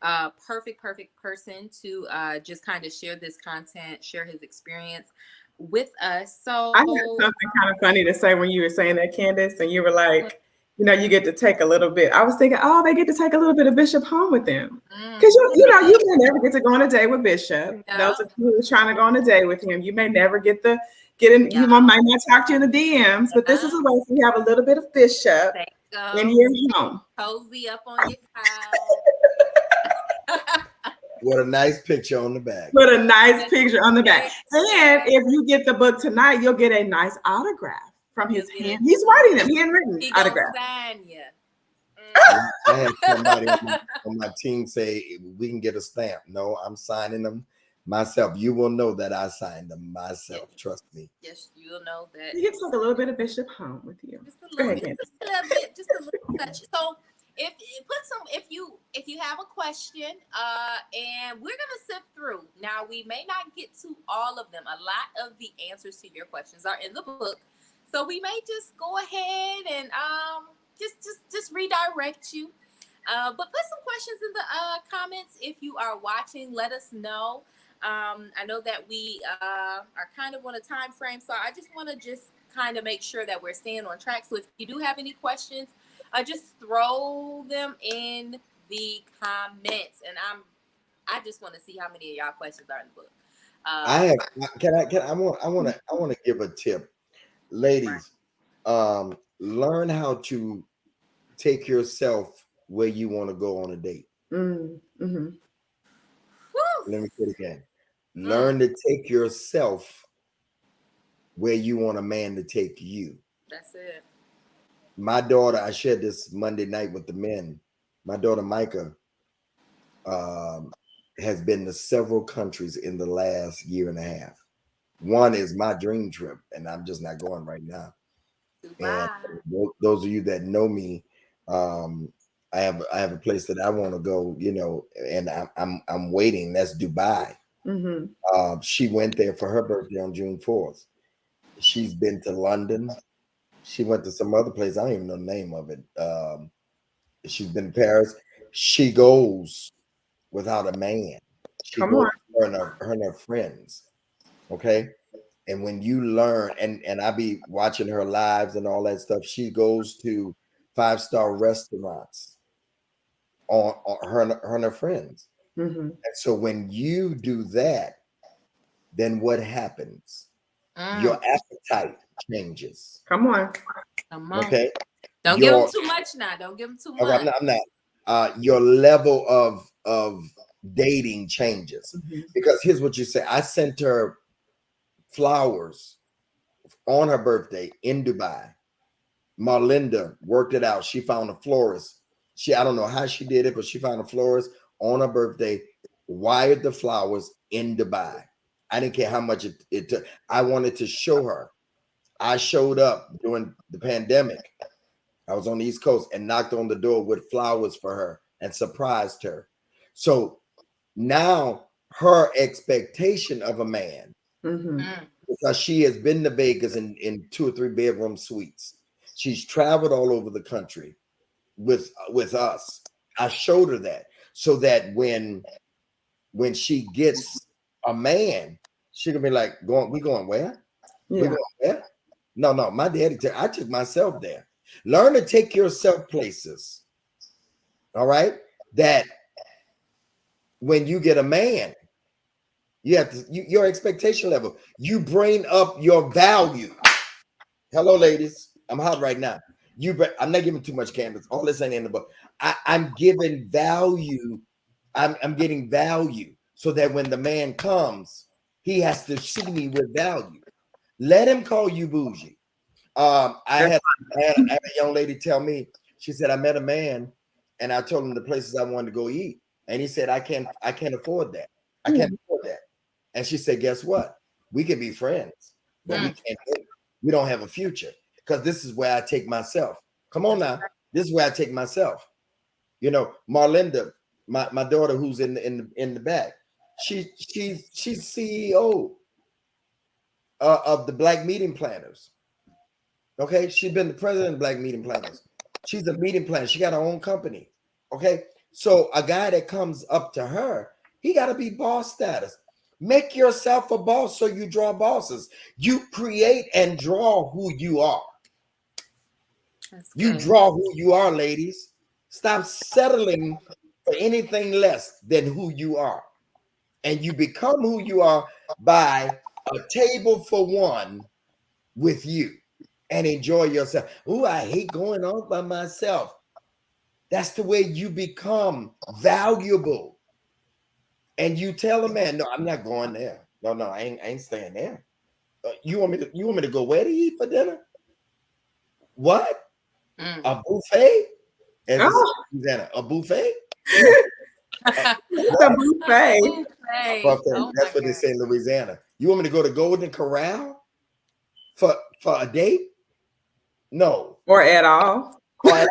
a perfect person to just kind of share this content, share his experience with us. So I had something kind of funny to say when you were saying that, Candace, and you were like, you get to take a little bit. I was thinking, they get to take a little bit of Bishop home with them. Because you may never get to go on a date with Bishop. No. Those of you who are trying to go on a date with him, you may never get in. Yeah. He might not talk to you in the DMs, but this is a way for you to have a little bit of Bishop in your home. Cozy up on your couch. What a nice picture on the back. What a nice picture on the back. And if you get the book tonight, you'll get a nice autograph from his hand. He's writing them, handwritten autograph. Sign you. I had somebody on my team say, we can get a stamp. No, I'm signing them myself. You will know that I signed them myself. Yes. Trust me. Yes, you'll know that. You get to take a little bit of Bishop home with you. Just a little bit, just a little touch. So if you have a question, and we're gonna sift through. Now, we may not get to all of them. A lot of the answers to your questions are in the book, so we may just go ahead and just redirect you. But put some questions in the comments if you are watching. Let us know. I know that we are kind of on a time frame, so I just want to kind of make sure that we're staying on track. So if you do have any questions, just throw them in the comments, and I just want to see how many of y'all questions are in the book. I want to give a tip, ladies. Right. Learn how to take yourself where you want to go on a date. Mm-hmm. Let me say it again. Learn to take yourself where you want a man to take you. That's it. My daughter, I shared this Monday night with the men. My daughter Micah has been to several countries in the last year and a half. One is my dream trip, and I'm just not going right now. Wow. And those of you that know me, I have a place that I want to go, and I'm waiting. That's Dubai. Mm-hmm. She went there for her birthday on June 4th. She's been to London. She went to some other place. I don't even know the name of it. She's been to Paris. She goes without a man. She goes with her and her friends. Okay. And when you learn, and I be watching her lives and all that stuff, she goes to 5-star restaurants on her and her friends. Mm-hmm. And so when you do that, then what happens? Your appetite changes. Come on. Okay. Don't give them too much now. Don't give them too much. I'm not. Your level of dating changes. Mm-hmm. Because here's what you say. I sent her flowers on her birthday in Dubai. Marlinda worked it out. She found a florist. I don't know how she did it, but she found a florist on her birthday, wired the flowers in Dubai. I didn't care how much it took. I wanted to show her. I showed up during the pandemic. I was on the East Coast and knocked on the door with flowers for her and surprised her. So now her expectation of a man, because she has been to Vegas in 2 or 3 bedroom suites. She's traveled all over the country with us. I showed her that so that when she gets a man, she can be like, we going where? Yeah. We going where? No, my daddy, I took myself there. Learn to take yourself places. All right. That when you get a man, you have to, your expectation level, you bring up your value. Hello, ladies. I'm hot right now. I'm not giving too much candles. All this ain't in the book. I'm giving value. I'm getting value so that when the man comes, he has to see me with value. Let him call you bougie. I had a young lady tell me, she said, I met a man and I told him the places I wanted to go eat. And he said, I can't afford that. I can't afford that. And she said, guess what? We can be friends, but we don't have a future, because this is where I take myself. Come on now. This is where I take myself. You know, Marlinda, my daughter who's in the back, she's CEO of the Black Meeting Planners. Okay, she's been the president of Black Meeting Planners. She's a meeting planner. She got her own company. Okay, so a guy that comes up to her, he got to be boss status. Make yourself a boss so you draw bosses. You create and draw who you are. You draw who you are, ladies. Stop settling for anything less than who you are. And you become who you are by a table for one with you and enjoy yourself. Oh, I hate going out by myself. That's the way you become valuable. And you tell a man, no, I'm not going there. No, I ain't staying there. You want me to go where to eat for dinner? What? A buffet? Susanna, a buffet? It's a buffet. Oh, that's what they say in Louisiana. You want me to go to Golden Corral for a date? No. Or at all. Now,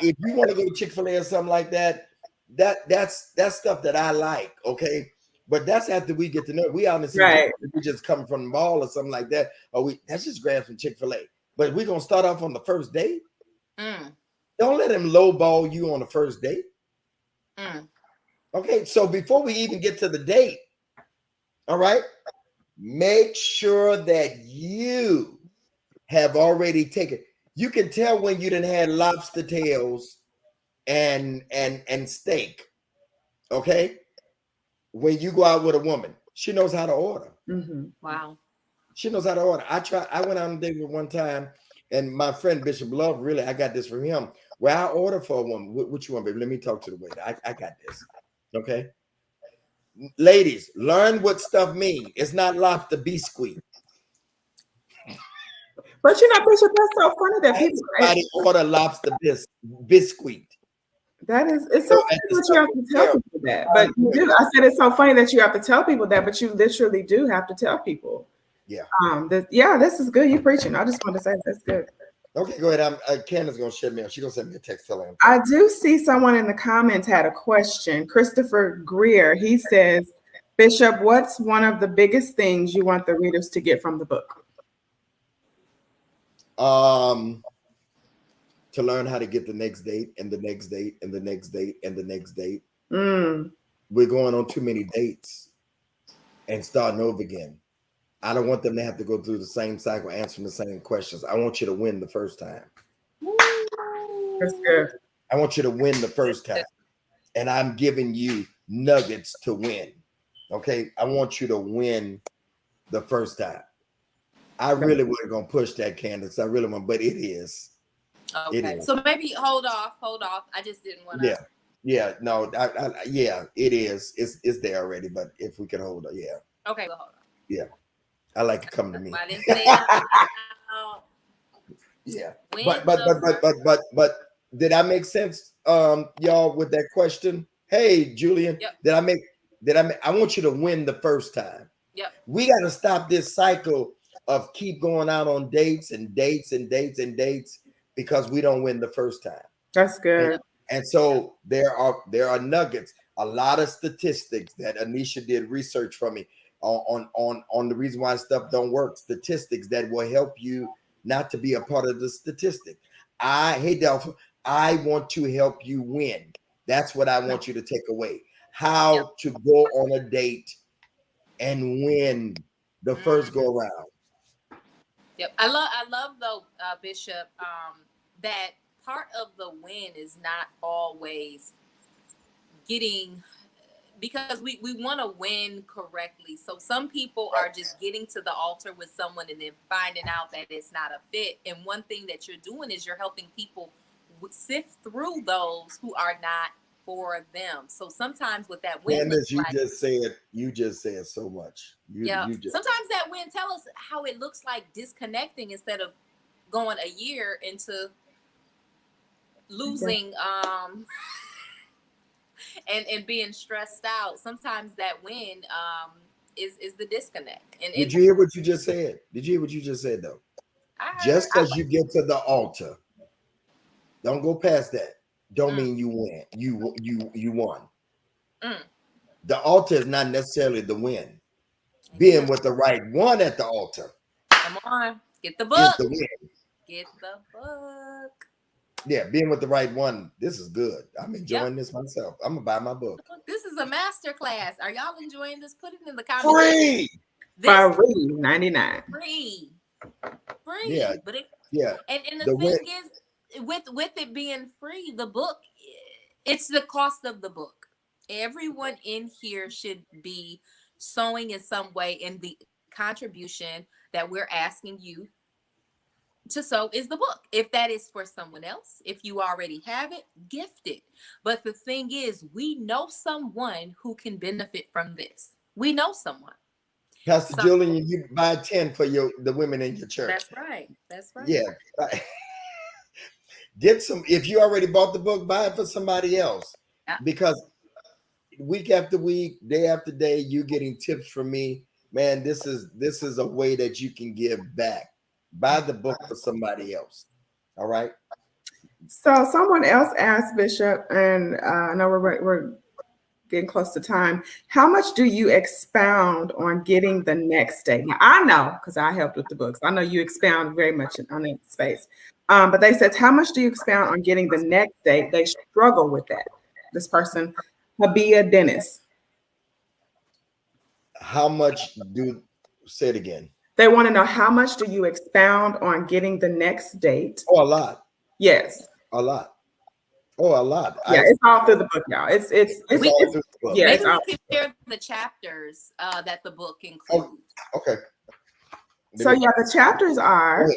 if you want to go to Chick-fil-A or something like that, that's stuff that I like, okay? But that's after we get to know it. We out in the city, right. We just coming from the mall or something like that, or that's just grab some Chick-fil-A. But we're gonna start off on the first date. Don't let him lowball you on the first date. Okay, so before we even get to the date, all right, make sure that you have already taken. You can tell when you done had lobster tails and steak. Okay, when you go out with a woman, she knows how to order. Wow, she knows how to order. I went out on a date with one time, and my friend Bishop Love, really, I got this from him. Where I order for a woman, what you want, baby? Let me talk to the waiter. I got this. Okay, ladies, learn what stuff means. It's not lobster biscuit. But you know, Bishop, that's so funny that people order lobster biscuit. That is, it's so funny that you have to tell people that. But I said it's so funny that you have to tell people that, but you literally do have to tell people. Yeah. This is good. You preaching. I just want to say that's good. Okay, go ahead. Candace gonna shut me up. She's gonna send me a text telling him. I do see someone in the comments had a question. Christopher Greer. He says, Bishop, what's one of the biggest things you want the readers to get from the book? To learn how to get the next date and the next date and the next date and the next date. We're going on too many dates and starting over again. I don't want them to have to go through the same cycle, answering the same questions. I want you to win the first time. That's good. I want you to win the first time. And I'm giving you nuggets to win. Okay. I want you to win the first time. I really wasn't going to push that, Candace. I really want, but it is. Okay. It is. So maybe hold off. I just didn't want to. Yeah. No, it is. It's there already, but if we can hold it, yeah. Okay, well, hold on. Yeah. I like to come to me. I didn't say yeah. But did I make sense, y'all, with that question? Hey, Julian, yep. I want you to win the first time. Yep. We got to stop this cycle of keep going out on dates and dates and dates and dates because we don't win the first time. That's good. And so there are nuggets. a lot of statistics that Anisha did research for me on the reason why stuff don't work. Statistics that will help you not to be a part of the statistic. Hey Delphi, I want to help you win. That's what I want you to take away. How to go on a date and win the first go around. Yep. I love though, Bishop, that part of the win is not always getting, because we want to win correctly. So some people are just getting to the altar with someone and then finding out that it's not a fit. And one thing that you're doing is you're helping people sift through those who are not for them. So sometimes with that win, Candace, you just said so much. Sometimes that win, tell us how it looks like disconnecting instead of going a year into losing and being stressed out. Sometimes that win is the disconnect. And did you hear what you just said? Did you hear what you just said though? Just because you get to the altar, don't go past that. Don't mean you win. You won. The altar is not necessarily the win. Being with the right one at the altar. Come on, get the book. Is the win. Get the book. Yeah, being with the right one. This is good. I'm enjoying this myself. I'm gonna buy my book. This is a masterclass. Are y'all enjoying this? Put it in the comments. Free. Free 99. Free. Yeah. But and the thing win. is, with it being free, the book, it's the cost of the book. Everyone in here should be sewing in some way, in the contribution that we're asking you to sow is the book. If that is for someone else, if you already have it, gift it. But the thing is, we know someone who can benefit from this. We know someone. Pastor Julian, you buy 10 for the women in your church. That's right. That's right. Yeah. Get some. If you already bought the book, buy it for somebody else. Yeah. Because week after week, day after day, you're getting tips from me. Man, this is a way that you can give back. Buy the book for somebody else. All right. So someone else asked Bishop, and I know we're getting close to time. How much do you expound on getting the next date? Now I know, because I helped with the books. I know you expound very much on that space. But they said, how much do you expound on getting the next date? They struggle with that. This person, Habia Dennis. How much say it again? They want to know, how much do you expound on getting the next date? Oh, a lot. Yes. A lot. Oh, a lot. Yeah, it's all through the book, y'all. It's all through the book. Yeah, maybe we can share the chapters that the book includes. Oh, okay. So yeah, the chapters are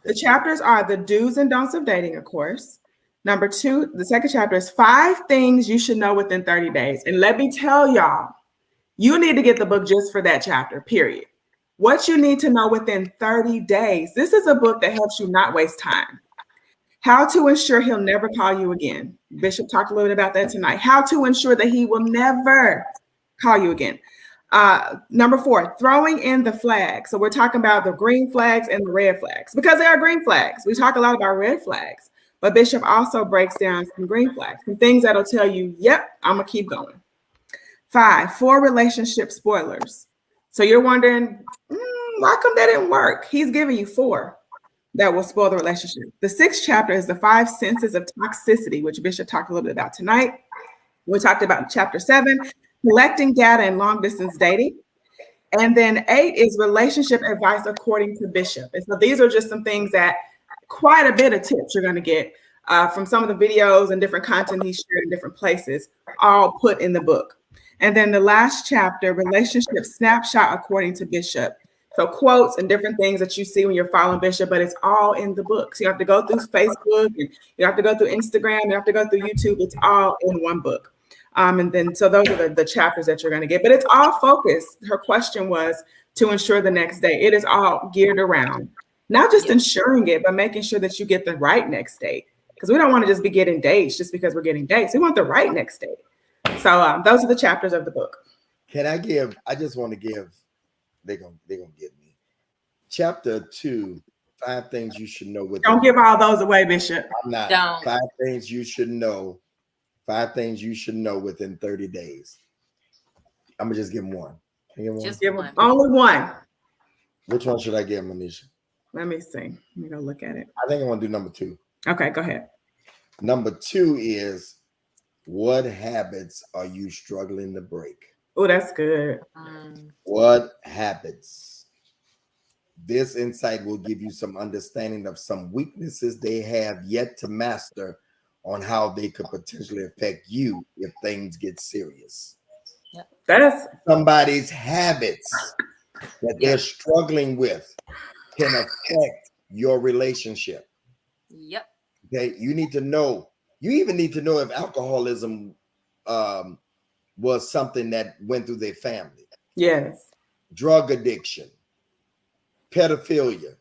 the chapters are the do's and don'ts of dating, of course. Number 2, the second chapter is 5 things you should know within 30 days. And let me tell y'all, you need to get the book just for that chapter, period. What you need to know within 30 days. This is a book that helps you not waste time. How to ensure he'll never call you again. Bishop talked a little bit about that tonight. How to ensure that he will never call you again. Number 4, throwing in the flags. So we're talking about the green flags and the red flags, because there are green flags. We talk a lot about red flags, but Bishop also breaks down some green flags, some things that'll tell you, yep, I'm gonna keep going. 5, 4 relationship spoilers. So you're wondering, why come that didn't work? He's giving you 4 that will spoil the relationship. The 6th chapter is the 5 senses of toxicity, which Bishop talked a little bit about tonight. We talked about chapter 7, collecting data and long distance dating. And then 8 is relationship advice according to Bishop. And so these are just some things that quite a bit of tips you're going to get from some of the videos and different content he shared in different places, all put in the book. And then the last chapter, relationship snapshot according to Bishop. So quotes and different things that you see when you're following Bishop, but it's all in the book. So you have to go through Facebook, and you have to go through Instagram, you have to go through YouTube. It's all in one book. And then, so those are the chapters that you're going to get, but it's all focused. Her question was to ensure the next day. It is all geared around, not just ensuring it, but making sure that you get the right next date. Because we don't want to just be getting dates just because we're getting dates. We want the right next date. So those are the chapters of the book. I just want to give, they're gonna get me. Chapter 2, 5 things you should know. Don't give all those away, Bishop. I'm not. Don't. 5 things you should know 5 things you should know within 30 days. I'm gonna just give him one. Can I give one? Just give him only one. Which one should I give him, Anisha? Let me see. Let me go look at it. I think I want to do number 2. Okay, go ahead. Number 2 is, what habits are you struggling to break? Oh, that's good. What habits? This insight will give you some understanding of some weaknesses they have yet to master on how they could potentially affect you if things get serious. Yep. That's somebody's habits that they're struggling with can affect your relationship. Yep. Okay, you need to know. You even need to know if alcoholism was something that went through their family. yes. Drug addiction, pedophilia.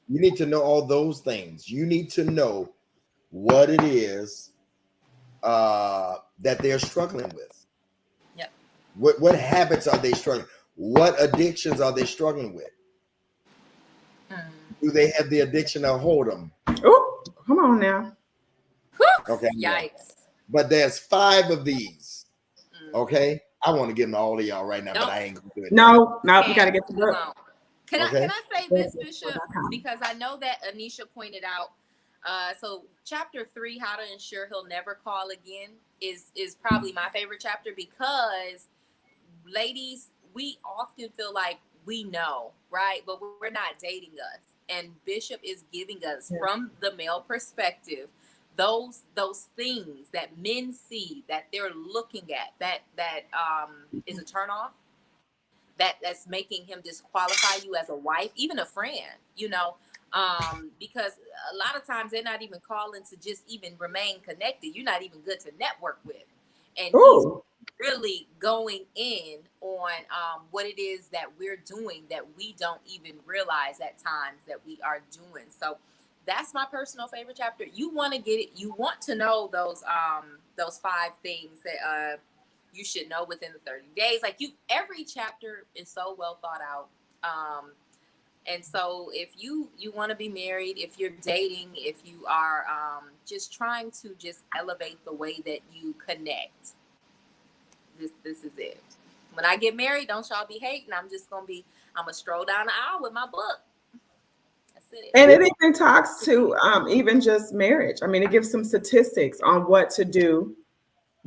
You need to know all those things. You need to know what it is that they're struggling with. Yep. What habits are they struggling? What addictions are they struggling with? Do they have the addiction to hold them? Oh, come on now. Okay. Yikes. But there's 5 of these. Okay. I want to give them to all of y'all right now, but I ain't gonna do it. No, you gotta get the book. Can I say this, Bishop? Because I know that Anisha pointed out. So chapter 3, how to ensure he'll never call again, is probably my favorite chapter, because ladies, we often feel like we know, right? But we're not dating us. And Bishop is giving us, from the male perspective, those things that men see, that they're looking at, that is a turnoff, that's making him disqualify you as a wife, even a friend, because a lot of times they're not even calling to just even remain connected. You're not even good to network with. And he's really going in on what it is that we're doing that we don't even realize at times that we are doing. So that's my personal favorite chapter. You want to get it. You want to know those 5 things that you should know within the 30 days. Like every chapter is so well thought out. And so if you want to be married, if you're dating, if you are just trying to just elevate the way that you connect, this is it. When I get married, don't y'all be hating. I'm gonna stroll down the aisle with my book. That's it. And it even talks to even just marriage. I mean, it gives some statistics on what to do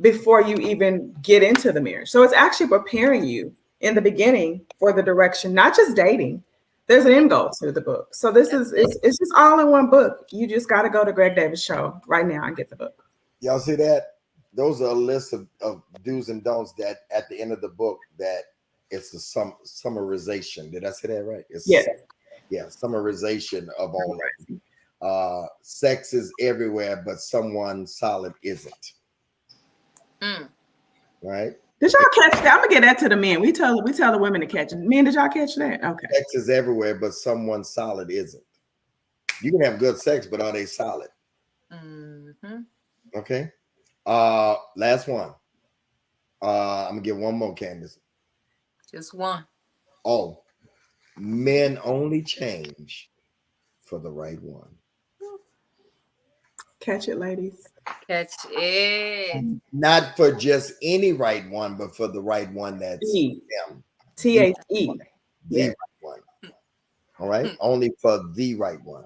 before you even get into the marriage. So it's actually preparing you in the beginning for the direction, not just dating. There's an end goal to the book. So it's just all in one book. You just got to go to Greg Davis Show right now and get the book. Y'all see that? Those are a list of do's and don'ts that at the end of the book that it's a summarization. Did I say that right? Summarization of all of it. Sex is everywhere, but someone solid isn't. Right? Did y'all catch that? I'm gonna get that to the men. We tell the women to catch it. Men, did y'all catch that? Okay. Sex is everywhere, but someone solid isn't. You can have good sex, but are they solid? Okay. Last one. I'm gonna give one more, Candace. Just one. Oh, men only change for the right one. Catch it, ladies. Catch it. Not for just any right one, but for the right one that's them. THE. The right one. All right. Only for the right one.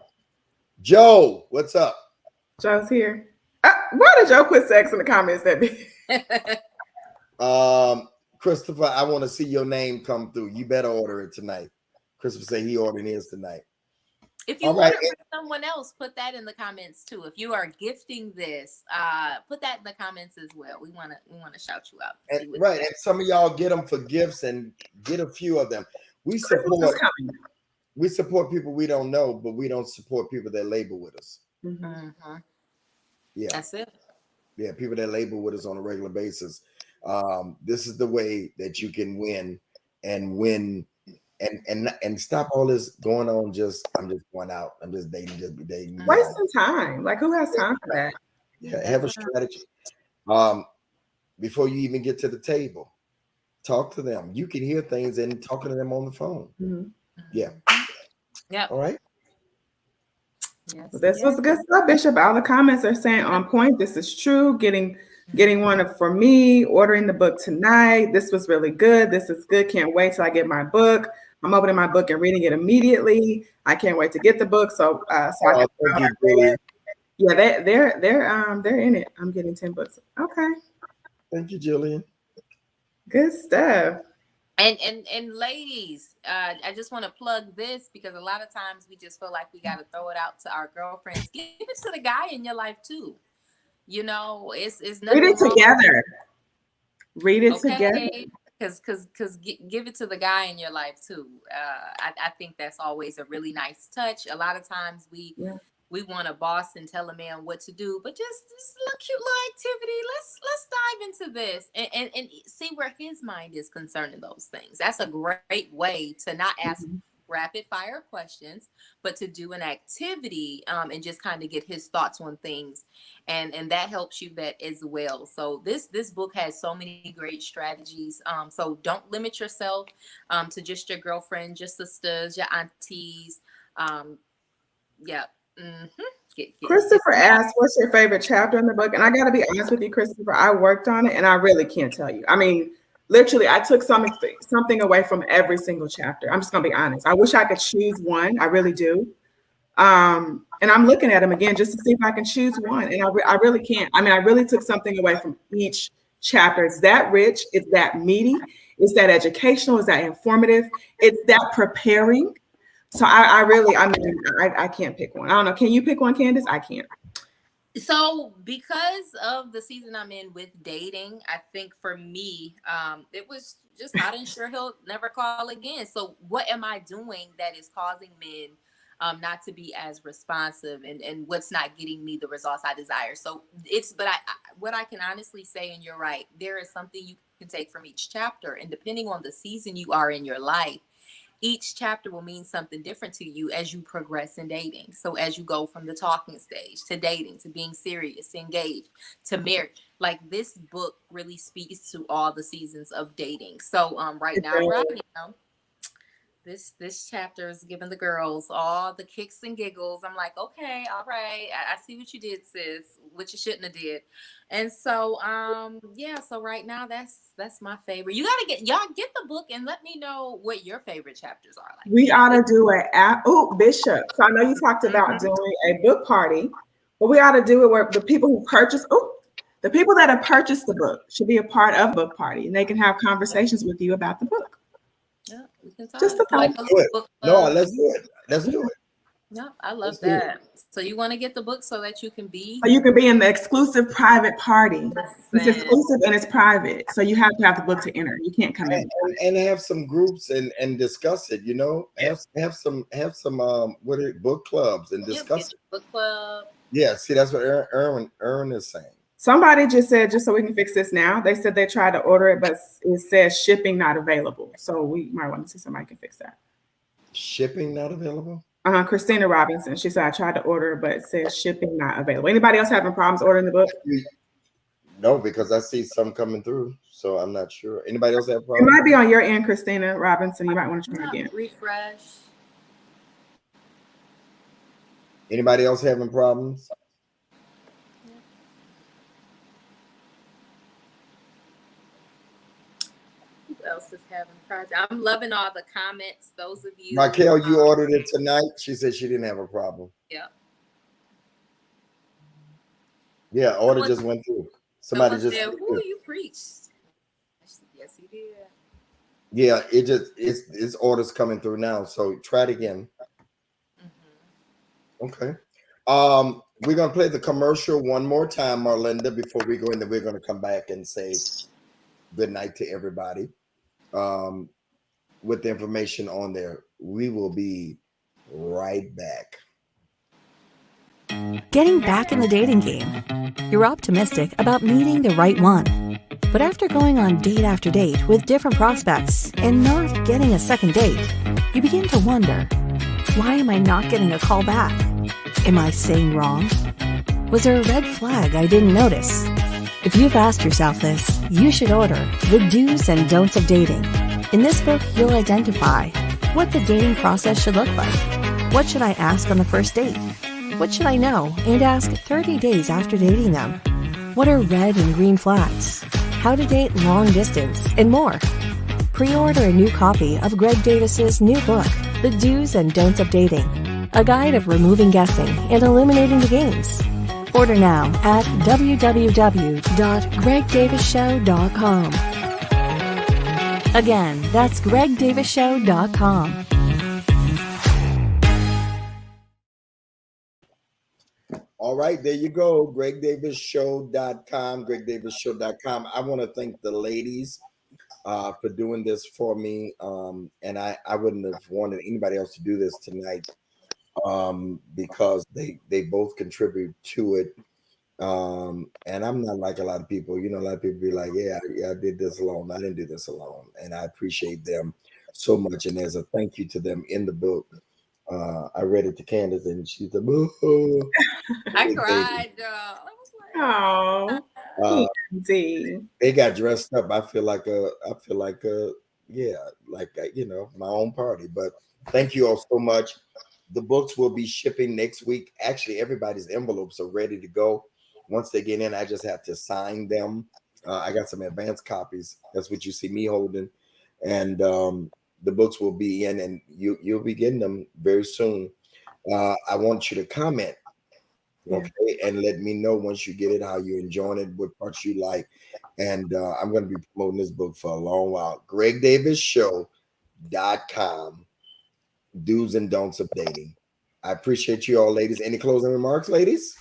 Joe, what's up? Joe's here. Why did Joe put sex in the comments that big? Christopher, I want to see your name come through. You better order it tonight. Christopher said he ordered his tonight. If you order for someone else, put that in the comments too. If you are gifting this, put that in the comments as well. We want to shout you out. And some of y'all get them for gifts and get a few of them. We support people we don't know, but we don't support people that label with us. Yeah, that's it. Yeah, people that label with us on a regular basis. This is the way that you can win and win. And stop all this going on. I'm just going out. I'm just dating. Just be dating. Wasting time. Like, who has time for that? Yeah, have a strategy. Before you even get to the table, talk to them. You can hear things and talking to them on the phone. Yeah. Yeah. All right. Yes. This was good stuff, Bishop. All the comments are saying on point. This is true. Getting one for me, ordering the book tonight. This was really good. This is good. Can't wait till I get my book. I'm opening my book and reading it immediately. I can't wait to get the book. So I thank you, Julie. Yeah, they're in it. I'm getting 10 books. Okay. Thank you, Jillian. Good stuff. And ladies, I just want to plug this because a lot of times we just feel like we got to throw it out to our girlfriends. Give it to the guy in your life too. You know, it's nothing. Read it together. Read it together. Because give it to the guy in your life too. I think that's always a really nice touch. A lot of times we want a boss and tell a man what to do, but just this little cute little activity. Let's dive into this and see where his mind is concerning those things. That's a great way to not ask rapid fire questions, but to do an activity and just kind of get his thoughts on things, and that helps you vet as well. So this book has so many great strategies. So don't limit yourself to just your girlfriend, your sisters, your aunties. Christopher asked, what's your favorite chapter in the book? And I got to be honest with you, Christopher, I worked on it and I really can't tell you. I mean, literally, I took something away from every single chapter. I'm just going to be honest. I wish I could choose one. I really do. And I'm looking at them again just to see if I can choose one. And I really can't. I mean, I really took something away from each chapter. It's that rich. It's that meaty. It's that educational. It's that informative. It's that preparing. So I can't pick one. I don't know. Can you pick one, Candace? I can't. So because of the season I'm in with dating, I think for me, it was just not ensure he'll never call again. So what am I doing that is causing men not to be as responsive, and what's not getting me the results I desire? So what I can honestly say, and you're right, there is something you can take from each chapter, and depending on the season you are in your life, each chapter will mean something different to you as you progress in dating. So as you go from the talking stage to dating, to being serious, to engaged, to marriage, like this book really speaks to all the seasons of dating. So right now, this chapter is giving the girls all the kicks and giggles. I'm like, okay, all right, I see what you did, sis, what you shouldn't have did. And so so right now that's my favorite. You gotta get the book and let me know what your favorite chapters are like. We ought to do Bishop. So I know you talked about doing a book party, but we ought to do it where the people who purchase the people that have purchased the book should be a part of book party, and they can have conversations with you about the book. Yeah, we can talk. Just let's do it. Let's do it. Yeah, I love that. So you want to get the book so that you can be in the exclusive private party. It's exclusive and it's private. So you have to have the book to enter. You can't come in and have some groups and discuss it, you know. Have some book clubs and discuss it. Book club. Yeah, see, that's what Aaron is saying. Somebody just said, just so we can fix this now, they said they tried to order it, but it says shipping not available. So we might want to see somebody can fix that. Shipping not available? Christina Robinson. She said, I tried to order, but it says shipping not available. Anybody else having problems ordering the book? No, because I see some coming through. So I'm not sure. Anybody else have problems? It might be on your end, Christina Robinson. You might want to try again. Refresh. Anybody else having problems? Else is having project. I'm loving all the comments. Those of you, Raquel, you ordered it tonight. She said she didn't have a problem. Yeah, order just went through. Somebody just said, you preached. Yes, he did. Yeah, it's orders coming through now. So try it again. Okay. We're gonna play the commercial one more time, Marlinda, before we go in. Then we're gonna come back and say good night to everybody. With the information on there. We will be right back. Getting back in the dating game. You're optimistic about meeting the right one. But after going on date after date with different prospects and not getting a second date, you begin to wonder, why am I not getting a call back? Am I saying wrong? Was there a red flag I didn't notice? If you've asked yourself this, you should order The Do's and Don'ts of Dating. In this book, you'll identify what the dating process should look like. What should I ask on the first date? What should I know? And ask 30 days after dating them. What are red and green flags? How to date long distance, and more. Pre-order a new copy of Greg Davis's new book, The Do's and Don'ts of Dating, a guide of removing guessing and eliminating the games. Order now at www.gregdavisshow.com. Again, that's gregdavisshow.com. All right, there you go. GregDavisShow.com, GregDavisShow.com. I want to thank the ladies for doing this for me. And I wouldn't have wanted anybody else to do this tonight because they both contribute to it. And I'm not like a lot of people. You know, a lot of people be like, yeah, I did this alone. I didn't do this alone. And I appreciate them so much. And there's a thank you to them in the book. I read it to Candace, and she's like, "Oh." I cried, y'all. Oh, they got dressed up. I feel like yeah, like you know, my own party. But thank you all so much. The books will be shipping next week. Actually, everybody's envelopes are ready to go. Once they get in, I just have to sign them. I got some advanced copies. That's what you see me holding, and the books will be in, and you'll be getting them very soon. I want you to comment, okay, and let me know once you get it how you're enjoying it, what parts you like, and I'm going to be promoting this book for a long while. GregDavisShow.com. Do's and don'ts of dating. I appreciate you all, ladies. Any closing remarks, ladies?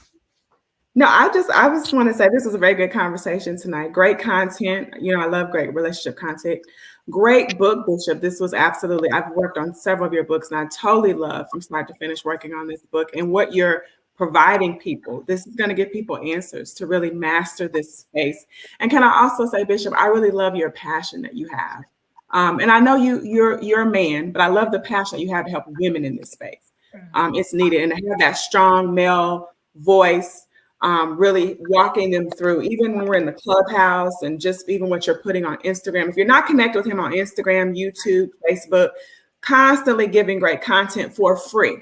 No, I just want to say this was a very good conversation tonight. Great content. You know, I love great relationship content. Great book, Bishop. This was absolutely, I've worked on several of your books, and I totally love from start to finish working on this book and what you're providing people. This is going to give people answers to really master this space. And can I also say, Bishop, I really love your passion that you have. And I know you're a man, but I love the passion that you have to help women in this space. It's needed. And to have that strong male voice, really walking them through, even when we're in the clubhouse and just even what you're putting on Instagram. If you're not connected with him on Instagram, YouTube, Facebook, constantly giving great content for free.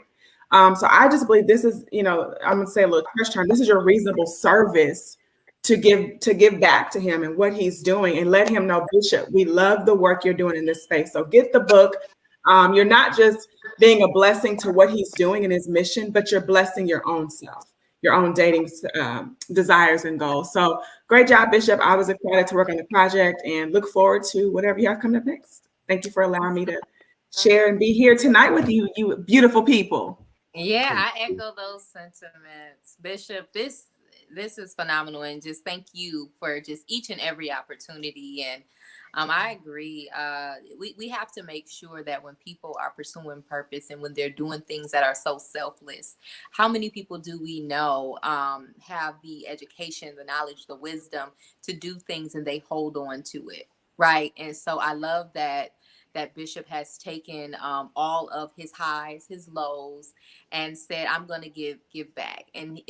So I just believe this is, you know, I'm going to say a little church term. This is your reasonable service to give back to him and what he's doing, and let him know, Bishop, we love the work you're doing in this space. So get the book. You're not just being a blessing to what he's doing in his mission, but you're blessing your own self, your own dating desires and goals. So great job, Bishop. I was excited to work on the project and look forward to whatever you have coming up next. Thank you for allowing me to share and be here tonight with you, you beautiful people. Yeah, I echo those sentiments. Bishop, this is phenomenal, and just thank you for just each and every opportunity. And I agree. We have to make sure that when people are pursuing purpose and when they're doing things that are so selfless, how many people do we know have the education, the knowledge, the wisdom to do things, and they hold on to it, right? And so I love that Bishop has taken all of his highs, his lows, and said, I'm going to give back. And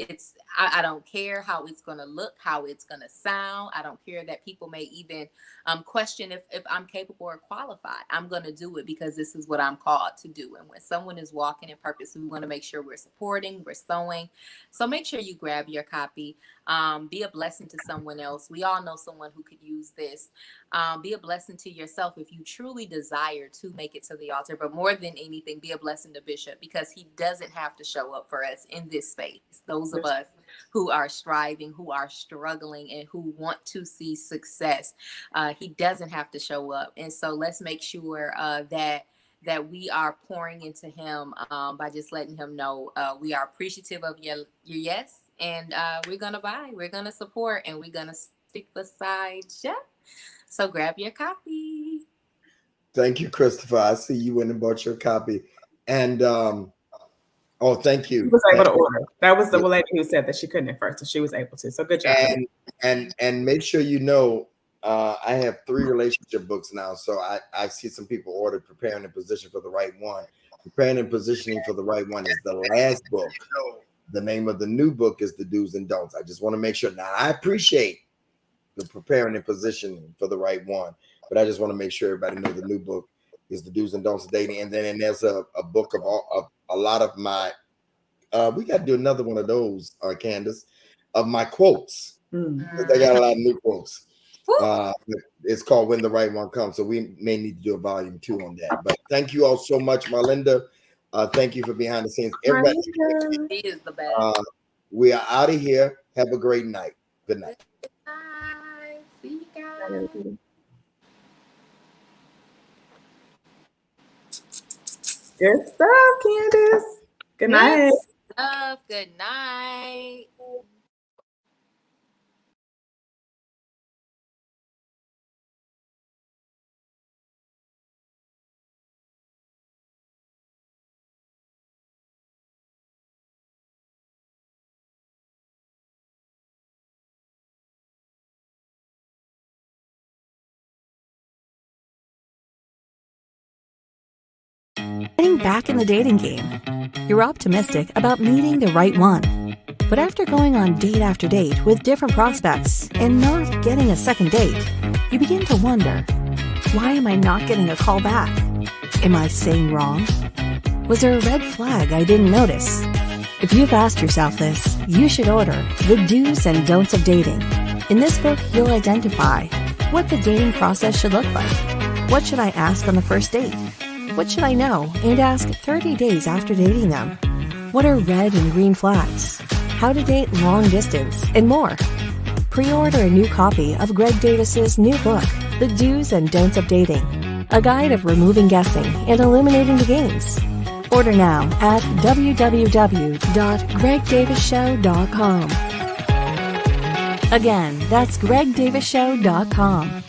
I don't care how it's going to look, how it's going to sound. I don't care that people may even question if I'm capable or qualified. I'm going to do it because this is what I'm called to do. And when someone is walking in purpose, we want to make sure we're supporting, we're sowing. So make sure you grab your copy. Be a blessing to someone else. We all know someone who could use this. Be a blessing to yourself if you truly desire to make it to the altar. But more than anything, be a blessing to Bishop, because he doesn't have to show up for us in this space. Those of us who are striving, who are struggling, and who want to see success, he doesn't have to show up. And so let's make sure that we are pouring into him by just letting him know we are appreciative of your yes. And we're going to buy, we're going to support, and we're going to stick beside you. So grab your copy. Thank you, Christopher. I see you went and bought your copy. And thank you. She was able to order. That was the lady who said that she couldn't at first, so she was able to. So good job. And make sure you know, I have 3 relationship books now. So I see some people ordered Preparing and Position for the Right One. Preparing and Positioning for the Right One is the last book. The name of the new book is The Do's and Don'ts. I just want to make sure. Now, I appreciate the Preparing and Positioning for the Right One, but I just want to make sure everybody knows the new book is The Do's and Don'ts of Dating. And then there's a book of a lot of my We got to do another one of those, Candace, of my quotes. Mm. I got a lot of new quotes. Woo. It's called When the Right One Comes. So we may need to do a volume 2 on that. But thank you all so much, Marlinda. Thank you for behind the scenes. Everybody, He is the best. we are out of here. Have a great night. Good night. Bye. See you guys. Good stuff, Candace. Good night. Good night. Getting back in the dating game. You're optimistic about meeting the right one. But after going on date after date with different prospects and not getting a second date, you begin to wonder, why am I not getting a call back? Am I saying wrong? Was there a red flag I didn't notice? If you've asked yourself this, you should order The Do's and Don'ts of Dating. In this book, you'll identify what the dating process should look like. What should I ask on the first date? What should I know and ask 30 days after dating them? What are red and green flags? How to date long distance, and more. Pre-order a new copy of Greg Davis's new book, The Do's and Don'ts of Dating, a guide of removing guessing and eliminating the games. Order now at www.gregdavisshow.com. Again, that's gregdavisshow.com.